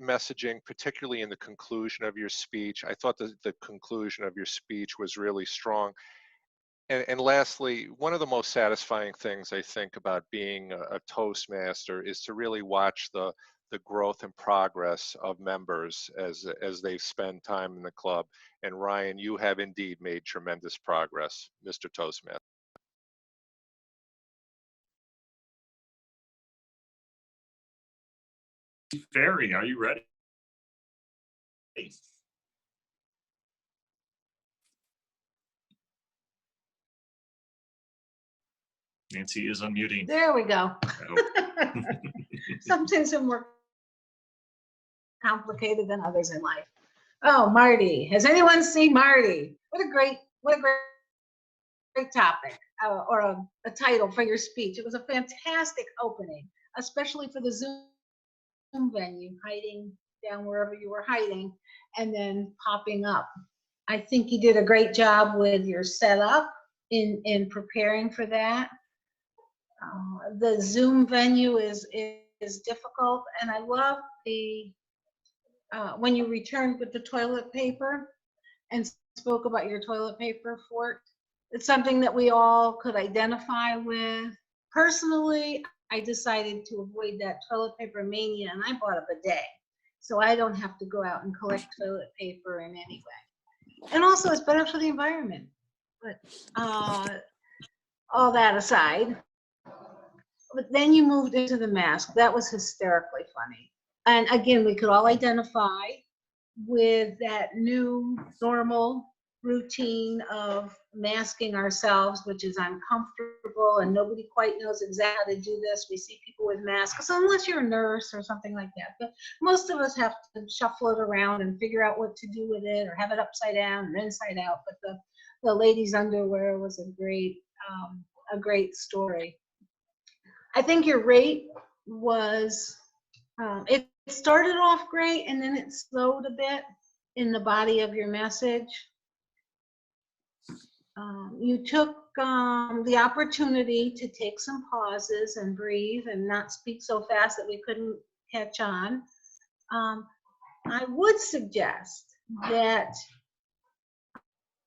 S9: messaging, particularly in the conclusion of your speech. I thought the conclusion of your speech was really strong. And lastly, one of the most satisfying things I think about being a Toastmaster is to really watch the growth and progress of members as they spend time in the club. And Ryan, you have indeed made tremendous progress, Mr. Toastmaster.
S2: Ferry, are you ready? Nancy is unmuting.
S15: There we go. Some things are more complicated than others in life. Oh, Marty. Has anyone seen Marty? What a great topic or a title for your speech. It was a fantastic opening, especially for the Zoom venue, hiding down wherever you were hiding and then popping up. I think you did a great job with your setup in preparing for that. The Zoom venue is difficult, and I love the when you returned with the toilet paper and spoke about your toilet paper fort. It's something that we all could identify with. Personally, I decided to avoid that toilet paper mania, and I bought a bidet, so I don't have to go out and collect toilet paper in any way. And also, it's better for the environment. But all that aside, but then you moved into the mask. That was hysterically funny. And again, we could all identify with that new normal routine of masking ourselves, which is uncomfortable and nobody quite knows exactly how to do this. We see people with masks, unless you're a nurse or something like that. But most of us have to shuffle it around and figure out what to do with it, or have it upside down or inside out. But the ladies' underwear was a great story. I think your rate was, it started off great and then it slowed a bit in the body of your message. You took the opportunity to take some pauses and breathe and not speak so fast that we couldn't catch on. I would suggest that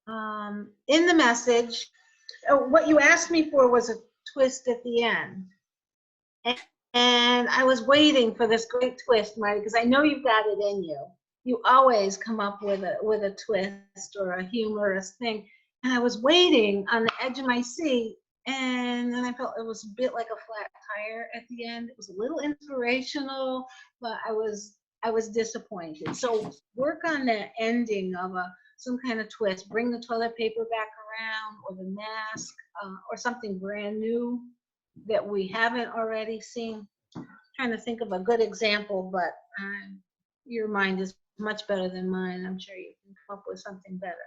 S15: in the message, what you asked me for was a twist at the end. And I was waiting for this great twist, Marty, because I know you've got it in you. You always come up with a twist or a humorous thing. And I was waiting on the edge of my seat, and then I felt it was a bit like a flat tire at the end. It was a little inspirational, but I was disappointed. So work on the ending of some kind of twist. Bring the toilet paper back around, or the mask, or something brand new that we haven't already seen. I'm trying to think of a good example, but your mind is much better than mine. I'm sure you can come up with something better.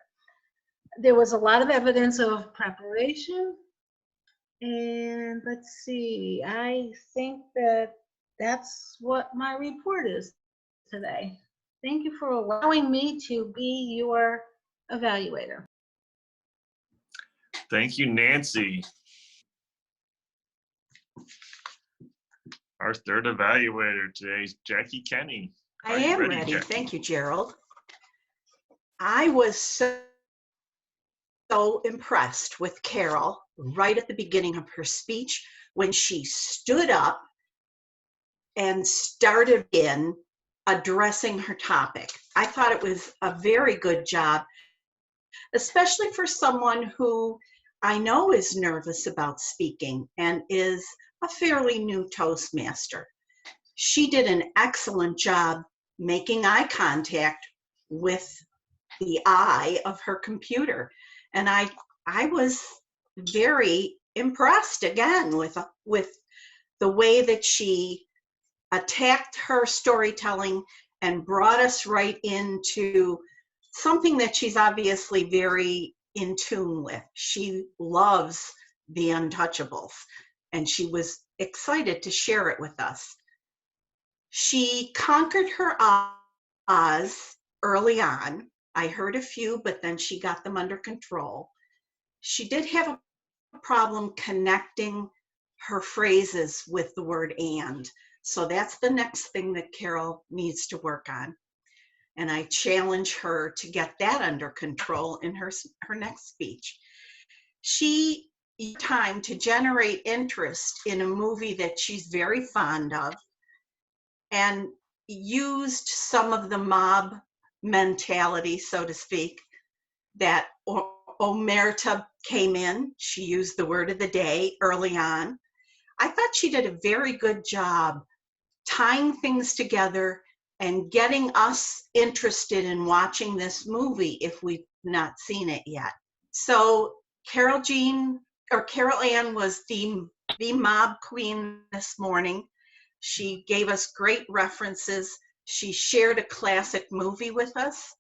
S15: There was a lot of evidence of preparation, and let's see, I think that's what my report is today. Thank you for allowing me to be your evaluator.
S2: Thank you, Nancy. Our third evaluator today is Jackie Kenny.
S17: I am ready.
S2: Jackie?
S17: Thank you, Gerald. I was so impressed with Carol right at the beginning of her speech when she stood up and started in addressing her topic. I thought it was a very good job, especially for someone who I know is nervous about speaking and is a fairly new Toastmaster. She did an excellent job making eye contact with the eye of her computer. And I was very impressed again with the way that she attacked her storytelling and brought us right into something that she's obviously very in tune with. She loves the Untouchables, and she was excited to share it with us. She conquered her ahs early on. I heard a few, but then she got them under control. She did have a problem connecting her phrases with the word and. So that's the next thing that Carol needs to work on. And I challenge her to get that under control in her next speech. She used time to generate interest in a movie that she's very fond of and used some of the mob mentality, so to speak, that Omerta came in. She used the word of the day early on. I thought she did a very good job tying things together and getting us interested in watching this movie if we've not seen it yet. So Carol Ann was the mob queen this morning. She gave us great references. She shared a classic movie with us.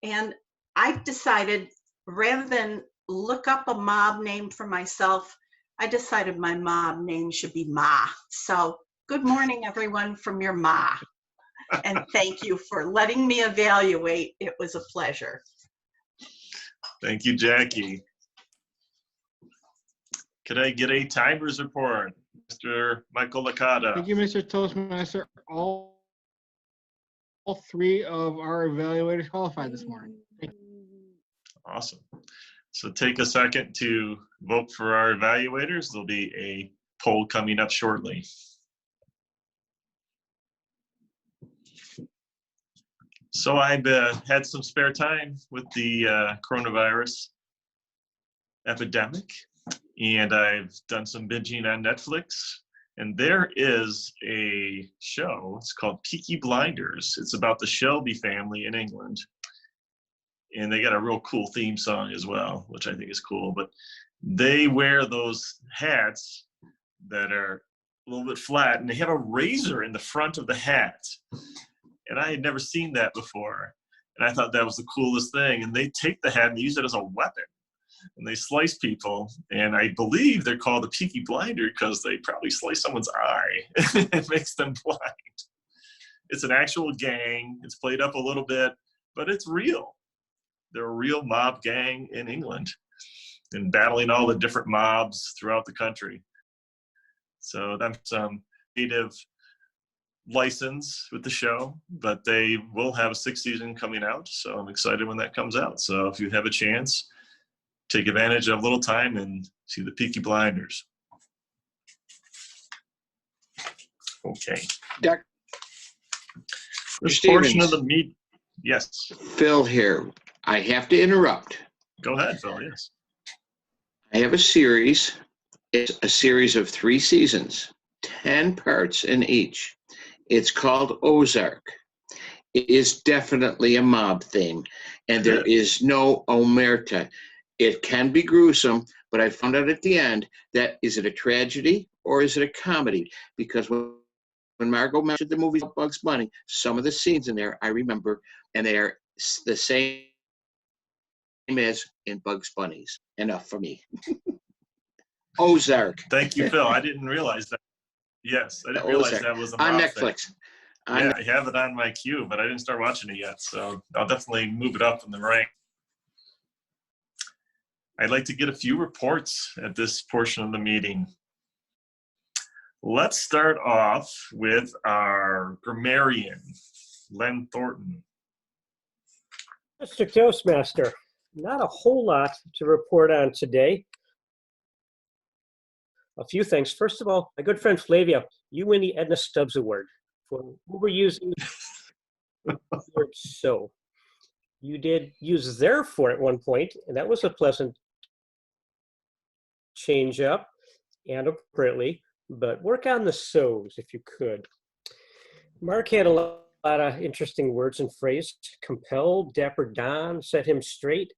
S17: And I've decided, rather than look up a mob name for myself, I decided my mob name should be Ma. So good morning, everyone, from your Ma. And thank you for letting me evaluate. It was a pleasure.
S2: Thank you, Jackie. Could I get a timers report, Mr. Michael Licata?
S4: Thank you, Mr. Toastmaster. All three of our evaluators qualified this morning. Thank you.
S2: Awesome. So take a second to vote for our evaluators. There'll be a poll coming up shortly. So I've had some spare time with the coronavirus epidemic, and I've done some binging on Netflix. And there is a show, it's called Peaky Blinders. It's about the Shelby family in England. And they got a real cool theme song as well, which I think is cool. But they wear those hats that are a little bit flat, and they have a razor in the front of the hat. And I had never seen that before. And I thought that was the coolest thing. And they take the hat and they use it as a weapon. And they slice people. And I believe they're called the Peaky Blinder because they probably slice someone's eye and makes them blind. It's an actual gang. It's played up a little bit, but it's real. They're a real mob gang in England and battling all the different mobs throughout the country. So that's some native license with the show, but they will have a 6th season coming out. So I'm excited when that comes out. So if you have a chance, take advantage of a little time and see the Peaky Blinders. Okay. This portion of the meet. Yes.
S18: Phil here. I have to interrupt.
S2: Go ahead, Phil. Yes.
S18: I have a series. It's a series of 3 seasons, 10 parts in each. It's called Ozark. It is definitely a mob theme, and there is no omerta. It can be gruesome, but I found out at the end that is it a tragedy or is it a comedy? Because when Margot mentioned the movie Bugs Bunny, some of the scenes in there I remember, and they are the same as in Bugs Bunny's. Enough for me. Ozark.
S2: Thank you, Phil. I didn't realize that. Yes, I didn't realize that was a mob
S18: on Netflix.
S2: Yeah, I have it on my queue, but I didn't start watching it yet. So I'll definitely move it up in the rank. I'd like to get a few reports at this portion of the meeting. Let's start off with our grammarian, Len Thornton.
S19: Mr. Toastmaster, not a whole lot to report on today. A few things. First of all, my good friend Flavia, you win the Edna Stubbs Award for overusing the word so. You did use therefore at one point, and that was a pleasant change up and appropriately, but work on the so's if you could. Mark had a lot of interesting words and phrases. Compel, Dapper Don, set him straight.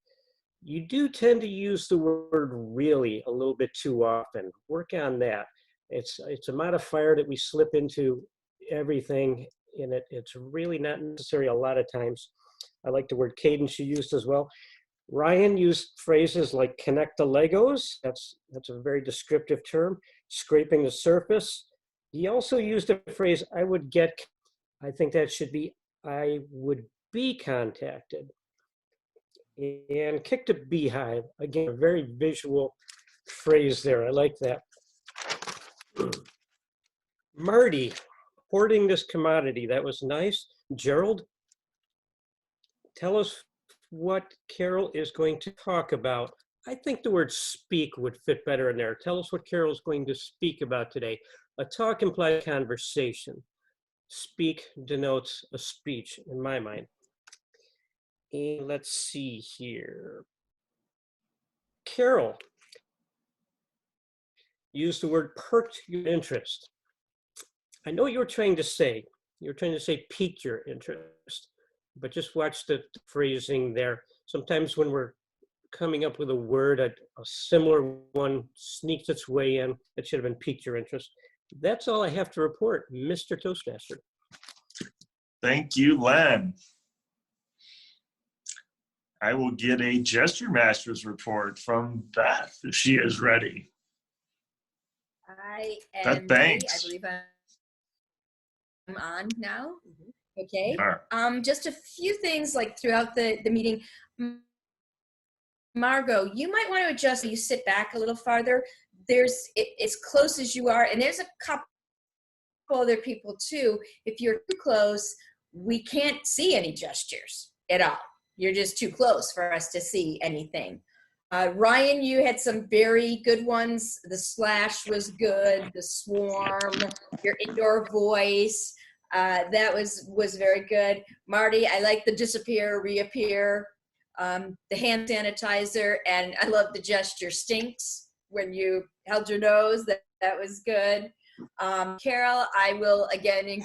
S19: You do tend to use the word really a little bit too often. Work on that. It's a modifier that we slip into everything, and it's really not necessary a lot of times. I like the word cadence you used as well. Ryan used phrases like connect the Legos. That's a very descriptive term. Scraping the surface. He also used a phrase, I would get, I think that should be, I would be contacted. And kicked a beehive. Again, a very visual phrase there. I like that. Marty, hoarding this commodity. That was nice. Gerald, tell us what Carol is going to talk about. I think the word speak would fit better in there. Tell us what Carol is going to speak about today. A talk implies conversation. Speak denotes a speech in my mind. And let's see here. Carol used the word perked your interest. I know you're trying to say piqued your interest, but just watch the phrasing there. Sometimes when we're coming up with a word, a similar one sneaks its way in. It should have been piqued your interest. That's all I have to report, Mr. Toastmaster.
S2: Thank you, Len. I will get a Gesture Masters report from Beth if she is ready.
S5: I am
S2: Beth,
S5: ready.
S2: thanks.
S5: I believe I'm on now. Okay.
S2: Sure.
S5: Just a few things like throughout the meeting. Margot, you might want to adjust so you sit back a little farther. There's as close as you are, and there's a couple other people too. If you're too close, we can't see any gestures at all. You're just too close for us to see anything. Ryan, you had some very good ones. The slash was good. The swarm, your indoor voice, that was very good. Marty, I like the disappear, reappear, the hand sanitizer, and I love the gesture stinks when you held your nose. That was good. Carol, I will again,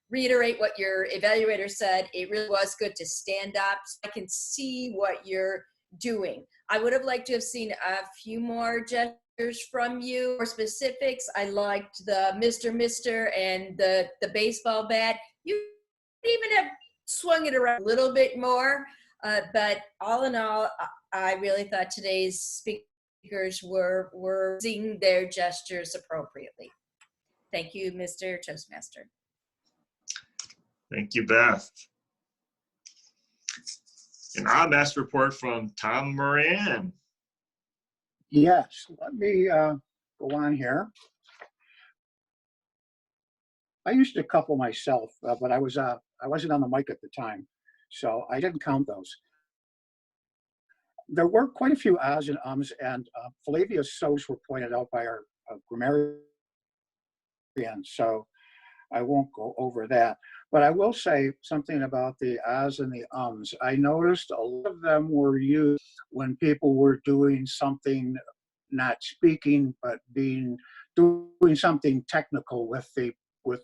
S5: reiterate what your evaluator said. It really was good to stand up so I can see what you're doing. I would have liked to have seen a few more gestures from you, more specifics. I liked the Mr. and the baseball bat. You even have swung it around a little bit more, but all in all, I really thought today's speakers were using their gestures appropriately. Thank you, Mr. Toastmaster.
S2: Thank you, Beth. An RMS report from Tom Moran.
S20: Yes, let me go on here. I used to couple myself, but I wasn't on the mic at the time, so I didn't count those. There were quite a few ahs and ums, and Flavia's so's were pointed out by our grammarian, so I won't go over that. But I will say something about the ahs and the ums. I noticed a lot of them were used when people were doing something, not speaking, but doing something technical with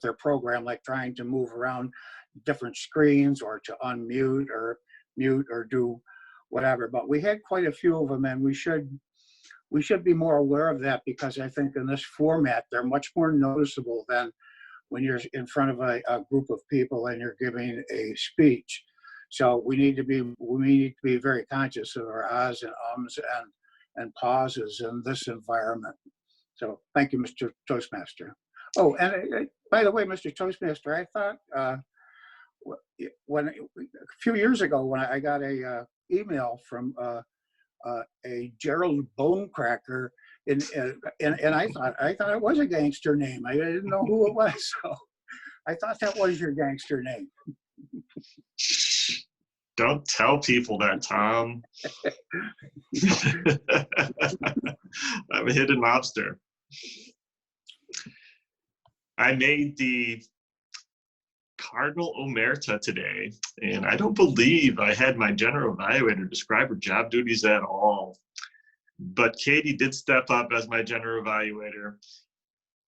S20: their program, like trying to move around different screens or to unmute or mute or do whatever. But we had quite a few of them, and we should be more aware of that, because I think in this format they're much more noticeable than when you're in front of a group of people and you're giving a speech. So we need to be very conscious of our ahs and ums and pauses in this environment. So thank you, Mr. Toastmaster. Oh, and by the way, Mr. Toastmaster, I thought when a few years ago when I got a email from a Gerald Bonecracker, and I thought it was a gangster name. I didn't know who it was, so I thought that was your gangster name.
S2: Don't tell people that, Tom. I'm a hidden mobster. I made the Cardinal Omerta today, and I don't believe I had my general evaluator describe her job duties at all. But Katie did step up as my general evaluator,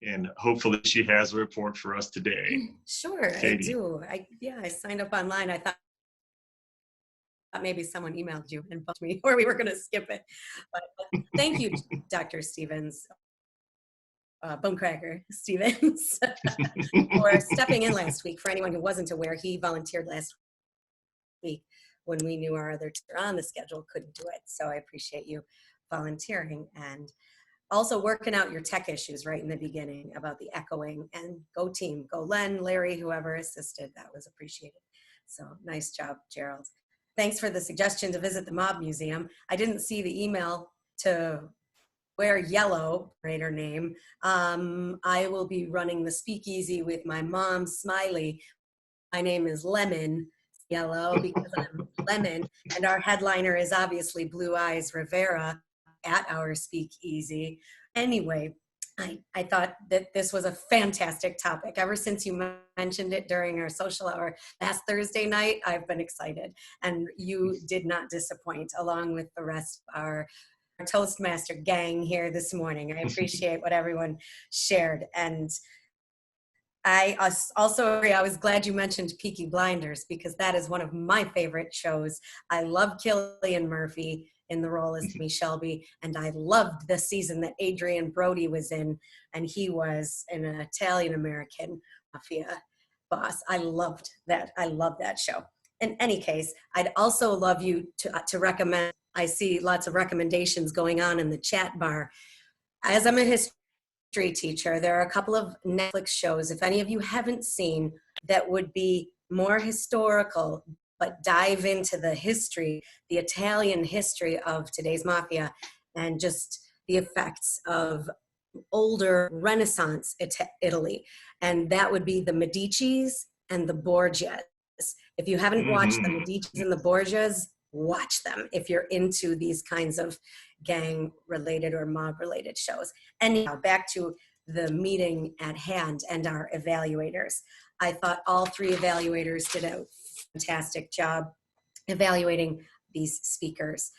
S2: and hopefully she has a report for us today.
S6: Sure,
S2: Katie.
S6: I do. I signed up online. I thought maybe someone emailed you and booked me, or we were going to skip it. But thank you, Dr. Stevens, Bonecracker Stevens, for stepping in last week. For anyone who wasn't aware, he volunteered last week. when we knew our other teacher on the schedule couldn't do it. So I appreciate you volunteering and also working out your tech issues right in the beginning about the echoing. And go team, go Len, Larry, whoever assisted, that was appreciated. So nice job, Gerald. Thanks for the suggestion to visit the Mob Museum. I didn't see the email to wear yellow, greater name. I will be running the speakeasy with my mom, Smiley. My name is Lemon Yellow because I'm Lemon, and our headliner is obviously Blue Eyes Rivera at our speakeasy. Anyway, I thought that this was a fantastic topic. Ever since you mentioned it during our social hour last Thursday night, I've been excited, and you did not disappoint, along with the rest of our Toastmaster gang here this morning. I appreciate what everyone shared. And I also agree, I was glad you mentioned Peaky Blinders because that is one of my favorite shows. I love Cillian Murphy in the role as Timmy Shelby, and I loved the season that Adrian Brody was in, and he was an Italian-American mafia boss. I loved that. I love that show. In any case, I'd also love you to recommend, I see lots of recommendations going on in the chat bar. As I'm a history teacher, there are a couple of Netflix shows, if any of you haven't seen, that would be more historical, but dive into the history, the Italian history of today's mafia, and just the effects of older Renaissance Italy. And that would be the Medicis and the Borgias. If you haven't watched the Medicis and the Borgias, watch them if you're into these kinds of gang-related or mob-related shows. Anyhow, back to the meeting at hand and our evaluators. I thought all three evaluators did a fantastic job evaluating these speakers.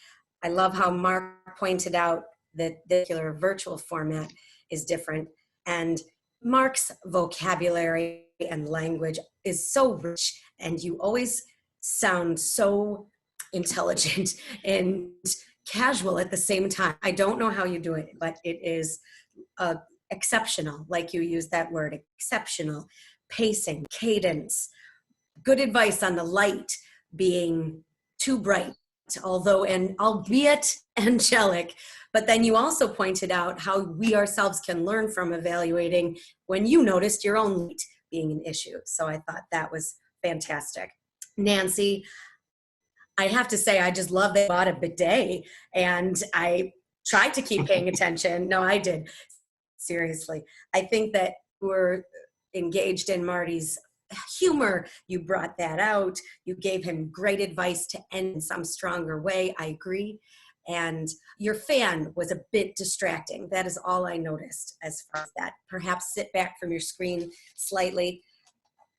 S6: I love how Mark pointed out that the particular virtual format is different, and Mark's vocabulary and language is so rich, and you always sound so intelligent and casual at the same time. I don't know how you do it, but it is exceptional, like you used that word, exceptional. Pacing, cadence, good advice on the light being too bright, although, and albeit angelic. But then you also pointed out how we ourselves can learn from evaluating when you noticed your own light being an issue. So I thought that was fantastic. Nancy, I have to say, I just love that you bought a bidet, and I tried to keep paying attention. No, I did. Seriously. I think that we're engaged in Marty's humor. You brought that out. You gave him great advice to end in some stronger way. I agree. And your fan was a bit distracting. That is all I noticed as far as that. Perhaps sit back from your screen slightly,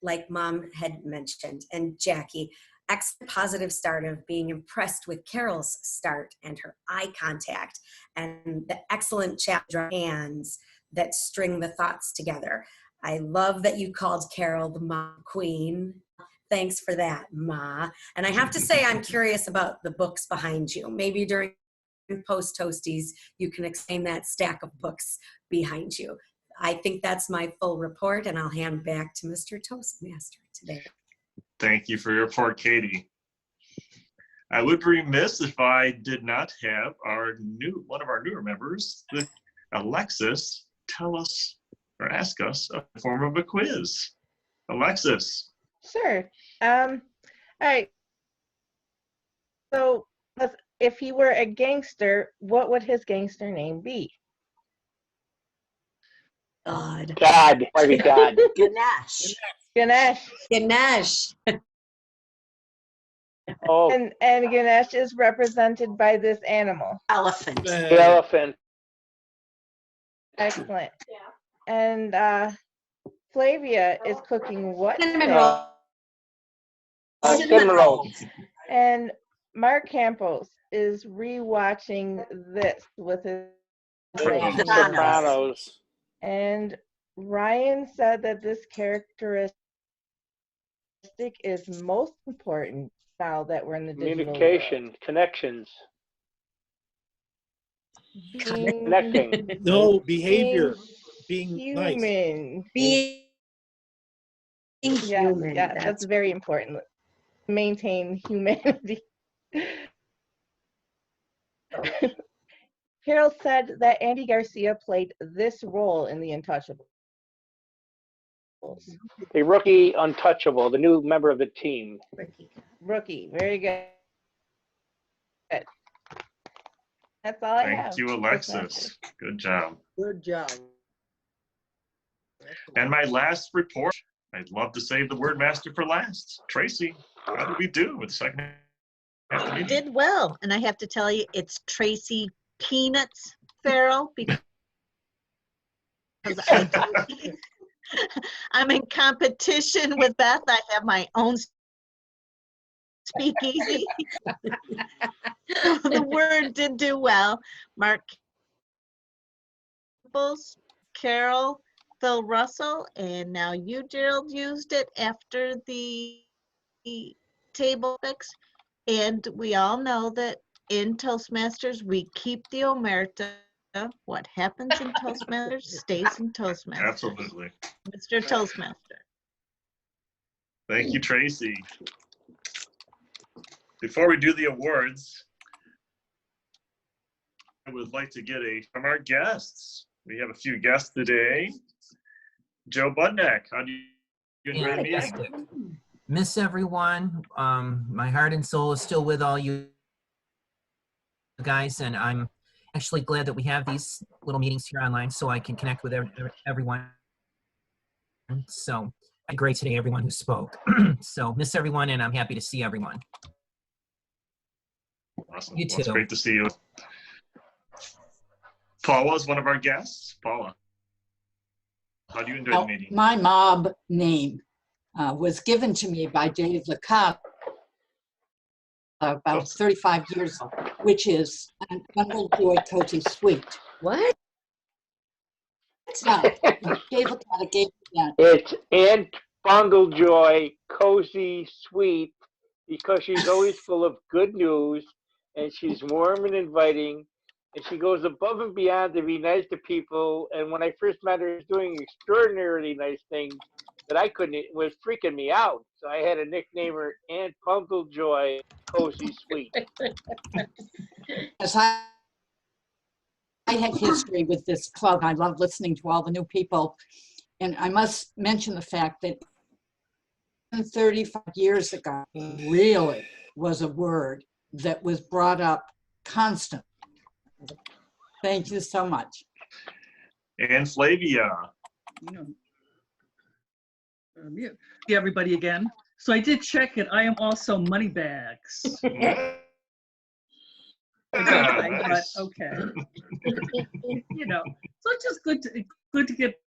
S6: like Mom had mentioned. And Jackie, excellent positive start of being impressed with Carol's start and her eye contact and the excellent chat hands that string the thoughts together. I love that you called Carol the Mom Queen. Thanks for that, Ma. And I have to say, I'm curious about the books behind you. Maybe during Post Toasties, you can explain that stack of books behind you. I think that's my full report, and I'll hand back to Mr. Toastmaster today.
S2: Thank you for your report, Katie. I would be remiss if I did not have one of our newer members, Alexis, tell us or ask us a form of a quiz. Alexis.
S8: Sure. All right. So if he were a gangster, what would his gangster name be?
S6: God.
S21: God. Why be God?
S17: Ganesh.
S8: Ganesh.
S6: Ganesh.
S21: Oh.
S8: And Ganesh is represented by this animal.
S17: Elephant.
S21: The elephant.
S8: Excellent. Yeah. And Flavia is cooking what?
S6: Cinnamon
S8: today?
S6: roll.
S21: Cinnamon roll.
S8: And Mark Campos is rewatching this with his
S21: Sopranos.
S8: And Ryan said that this characteristic is most important now that we're in the digital
S21: Communication, connections. Connecting.
S1: No, behavior. Being nice.
S8: Human.
S6: Being
S8: Yes,
S6: human.
S8: yeah, that's very important. maintain humanity. Carol said that Andy Garcia played this role in The Untouchables.
S21: The rookie untouchable, the new member of the team.
S8: Rookie, very good. That's all I have.
S2: Thank you, Alexis. Good job.
S11: Good job.
S2: And my last report, I'd love to save the word master for last. Tracy, how did we do with the second half of the
S13: You
S2: meeting?
S13: did well, and I have to tell you, it's Tracy Peanuts Farrell because I'm in competition with Beth. I have my own speakeasy. The word did do well. Mark Carol, Phil Russell, and now you, Gerald, used it after the table fix. And we all know that in Toastmasters, we keep the omerta. What happens in Toastmasters stays in Toastmasters.
S2: Absolutely.
S13: Mr. Toastmaster.
S2: Thank you, Tracy. Before we do the awards, I would like to get from our guests. We have a few guests today. Joe Budnack, how do you enjoy the meeting?
S3: Miss everyone. My heart and soul is still with all you guys, and I'm actually glad that we have these little meetings here online so I can connect with everyone. So great today, everyone who spoke. So miss everyone, and I'm happy to see everyone.
S2: Awesome.
S3: You
S2: Well, it's
S3: too.
S2: great to see you. Paula is one of our guests. Paula, how do you enjoy the meeting?
S22: My mob name was given to me by Dave Licata about 35 years ago, which is an Joy Cozy Sweet.
S17: What?
S22: Yeah, Dave Licata gave me that.
S21: It's Aunt Bundle Joy Cozy Sweet because she's always full of good news and she's warm and inviting and she goes above and beyond to be nice to people. And when I first met her, she was doing extraordinarily nice things that I couldn't, it was freaking me out. So I had to nickname her Aunt Bundle Joy Cozy Sweet.
S22: As I had history with this club. I love listening to all the new people. And I must mention the fact that 35 years ago, really was a word that was brought up constantly. Thank you so much.
S2: And Flavia.
S12: Yeah, everybody again. So I did check it. I am also Moneybags. But okay. You know, so it's just good to get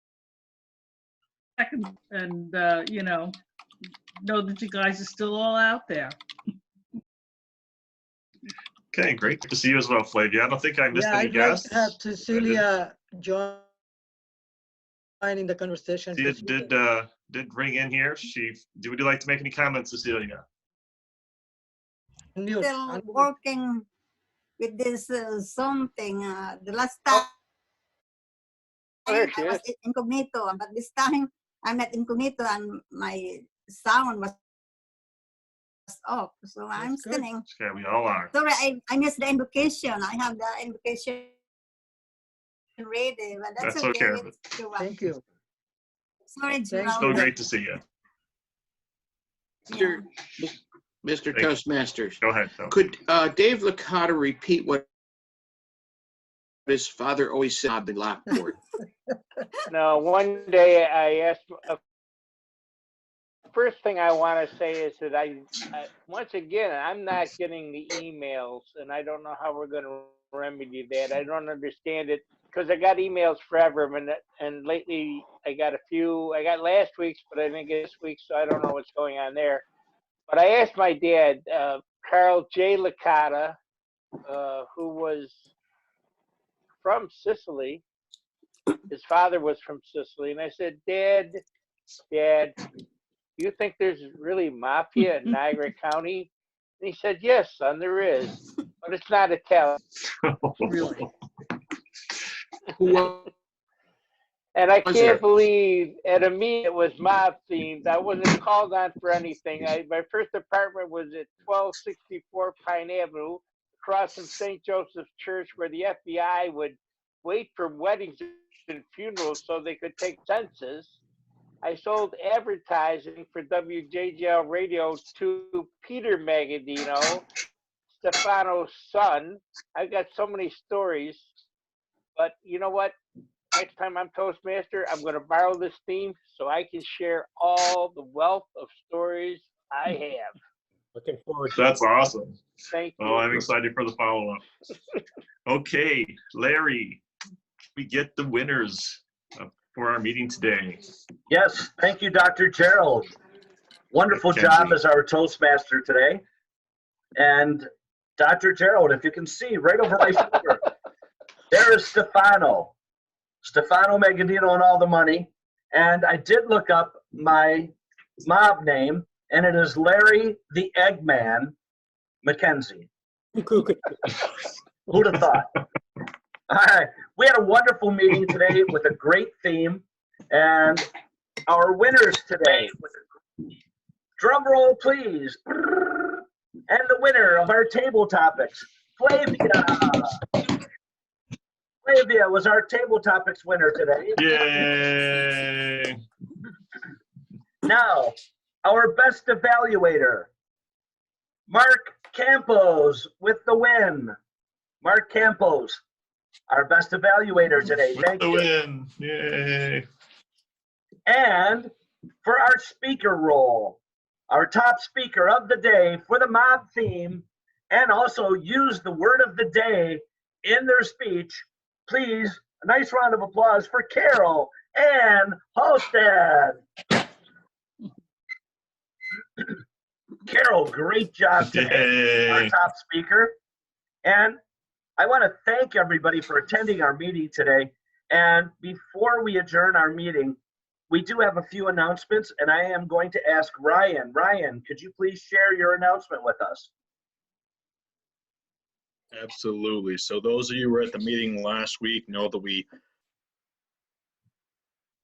S12: back and you know that you guys are still all out there.
S2: Okay, great to see you as well, Flavia. I don't think I missed any
S11: I'd like
S2: guests.
S11: to have Cecilia join in the conversation.
S2: Did ring in here. Would you like to make any comments, Cecilia?
S23: Still working with this Zoom thing. The last time I was incognito, but this time I'm not incognito and my sound was off. So I'm spinning.
S2: Okay, we all are.
S23: Sorry, I missed the invocation. I have the invocation ready, but that's
S2: That's okay.
S22: Thank you.
S23: Sorry, Joel.
S2: So great to see you.
S18: Mr.
S2: Thank you.
S18: Toastmasters.
S2: Go ahead. Phil.
S18: Could Dave Licata repeat what his father always said on the Lockport?
S21: No, one day I asked, first thing I want to say is that I once again, I'm not getting the emails and I don't know how we're going to remedy that. I don't understand it because I got emails forever and lately I got a few. I got last week's, but I didn't get this week's, so I don't know what's going on there. But I asked my dad, Carl J. Licata, who was from Sicily. His father was from Sicily. And I said, Dad, you think there's really mafia in Niagara County? And he said, yes, son, there is. But it's not Italian.
S12: Really?
S21: And I
S18: Was there?
S21: can't believe at a meeting it was mob themed. I wasn't called on for anything. My first apartment was at 1264 Pine Avenue, across from St. Joseph's Church, where the FBI would wait for weddings and funerals so they could take census. I sold advertising for WJJL Radio to Peter Magadino, Stefano's son. I got so many stories, but you know what? Next time I'm Toastmaster, I'm going to borrow this theme so I can share all the wealth of stories I have.
S19: Looking forward to
S2: That's awesome.
S21: Thank you.
S2: Oh, I'm excited for the follow-up. Okay, Larry, we get the winners for our meeting today.
S7: Yes, thank you, Dr. Gerald. Wonderful
S2: Kenzie.
S7: job as our Toastmaster today. And Dr. Gerald, if you can see right over my shoulder, there is Stefano Magadino and all the money. And I did look up my mob name, and it is Larry the Eggman McKenzie. Who'd have thought? All right, we had a wonderful meeting today with a great theme, and our winners today, drum roll please, and the winner of our table topics, Flavia. Flavia was our table topics winner today.
S2: Yay!
S7: Now, our best evaluator, Mark Campos with the win. Mark Campos, our best evaluator today.
S2: With
S7: Thank
S2: the
S7: you.
S2: win. Yay.
S7: And for our speaker role, our top speaker of the day for the mob theme, and also use the word of the day in their speech, please, a nice round of applause for Carol Ann Halstead. Carol, great job today, our top speaker. And I want to thank everybody for attending our meeting today. And before we adjourn our meeting, we do have a few announcements, and I am going to ask Ryan. Ryan, could you please share your announcement with us?
S10: Absolutely. So those of you who were at the meeting last week know that we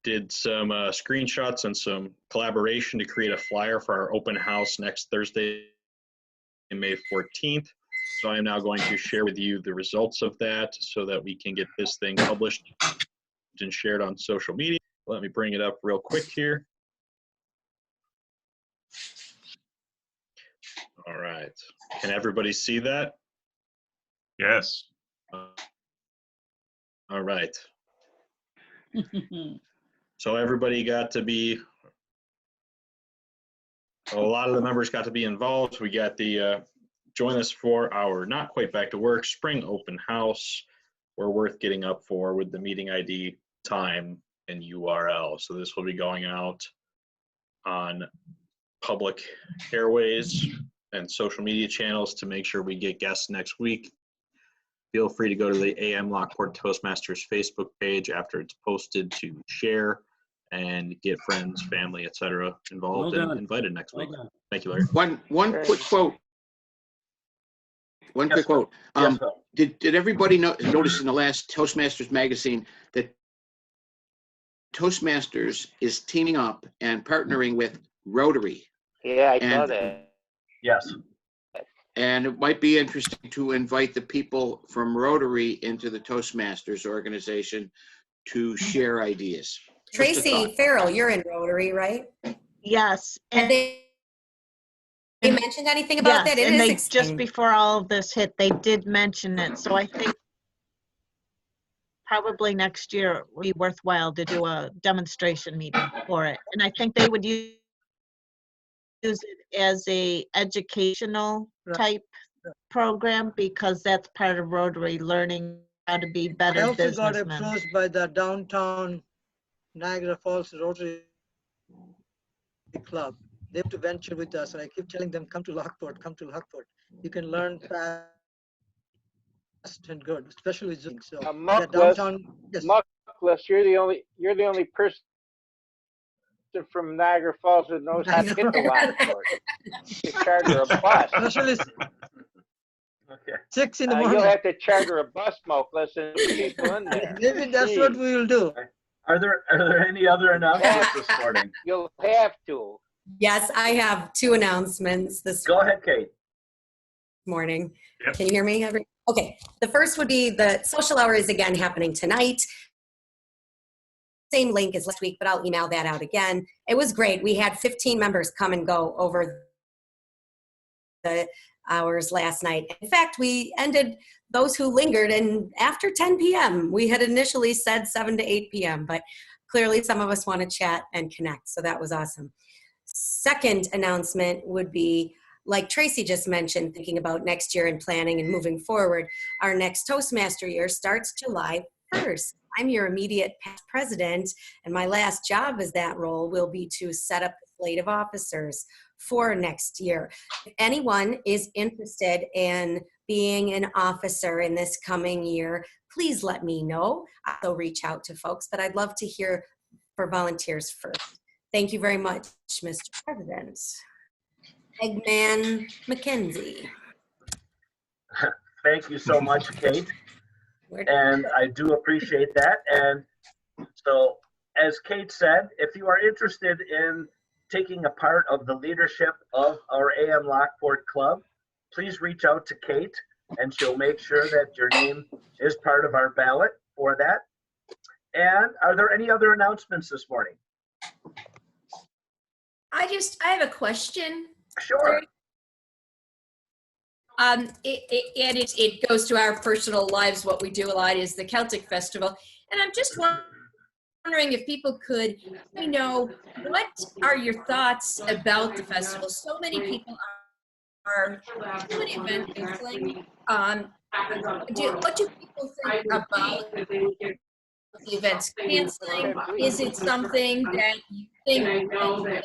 S10: did some screenshots and some collaboration to create a flyer for our open house next Thursday, May 14th. So I am now going to share with you the results of that so that we can get this thing published and shared on social media. Let me bring it up real quick here. All right. Can everybody see that?
S2: Yes.
S10: All right. So everybody got to be, a lot of the members got to be involved. We got the join us for our not quite back to work spring open house. We're worth getting up for with the meeting ID, time, and URL. So this will be going out on public airways and social media channels to make sure we get guests next week. Feel free to go to the AM Lockport Toastmasters Facebook page after it's posted to share and get friends, family, etc. involved and invited next week. Thank you, Larry.
S18: One quick quote. One quick quote. Did everybody notice in the last Toastmasters magazine that Toastmasters is teaming up and partnering with Rotary?
S21: Yeah, I saw that.
S7: Yes.
S18: And it might be interesting to invite the people from Rotary into the Toastmasters organization to share ideas.
S6: Tracy Farrell, you're in Rotary, right?
S13: Yes.
S6: Have they mentioned anything about that? It
S13: and
S6: is
S13: they
S6: exciting.
S13: just before all of this hit, they did mention it. So I think probably next year it would be worthwhile to do a demonstration meeting for it. And I think they would use it as a educational type program because that's part of Rotary, learning how to be
S11: I
S13: better
S11: also got
S13: businessmen.
S11: approached by the downtown Niagara Falls Rotary Club. They have to venture with us, and I keep telling them, come to Lockport, come to Lockport. You can learn fast and good, especially with Zoom. So yeah, downtown, yes.
S21: Muckless, you're the only person from Niagara Falls that knows how to get to Lockport. You charter a bus.
S11: Especially 6 in the morning.
S21: You'll have to charter a bus, Muckless, and put people in there.
S11: Maybe that's what we will do.
S7: Are there any other announcements this morning?
S21: You'll have to.
S6: Yes, I have 2 announcements this
S7: Go ahead, Kate.
S6: morning.
S2: Yep.
S6: Can you hear me? Okay. The first would be the social hour is again happening tonight. Same link as last week, but I'll email that out again. It was great. We had 15 members come and go over the hours last night. In fact, we ended those who lingered and after 10 p.m. We had initially said 7 to 8 p.m., but clearly some of us want to chat and connect. So that was awesome. Second announcement would be, like Tracy just mentioned, thinking about next year and planning and moving forward. Our next Toastmaster year starts July 1st. I'm your immediate past president, and my last job as that role will be to set up the slate of officers for next year. If anyone is interested in being an officer in this coming year, please let me know. I'll reach out to folks, but I'd love to hear for volunteers first. Thank you very much, Mr. President. Eggman McKenzie.
S7: Thank you so much, Kate. And I do appreciate that. And so, as Kate said, if you are interested in taking a part of the leadership of our AM Lockport Club, please reach out to Kate and she'll make sure that your name is part of our ballot for that. And are there any other announcements this morning?
S5: I have a question.
S7: Sure.
S5: It goes to our personal lives. What we do a lot is the Celtic Festival. And I'm just wondering if people could let me know, what are your thoughts about the festival? So many people are doing event canceling. What do people think about the events canceling? Is it something that you think or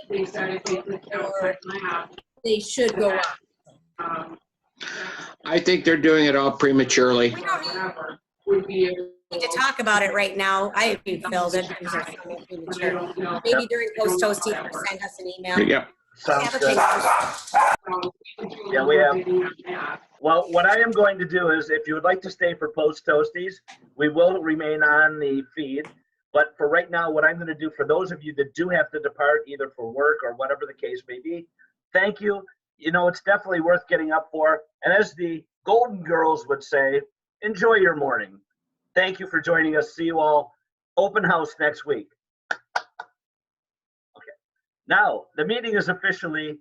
S5: they should go on?
S18: I think they're doing it all prematurely.
S6: We need to talk about it right now. I agree, Phil, that things are somewhat premature. Maybe during post toasty, send us an email.
S18: Yeah.
S7: Sounds good. Yeah, we have. Well, what I am going to do is, if you would like to stay for post toasties, we will remain on the feed. But for right now, what I'm going to do for those of you that do have to depart, either for work or whatever the case may be, thank you. You know, it's definitely worth getting up for. And as the Golden Girls would say, enjoy your morning. Thank you for joining us. See you all. Open house next week. Okay. Now, the meeting is officially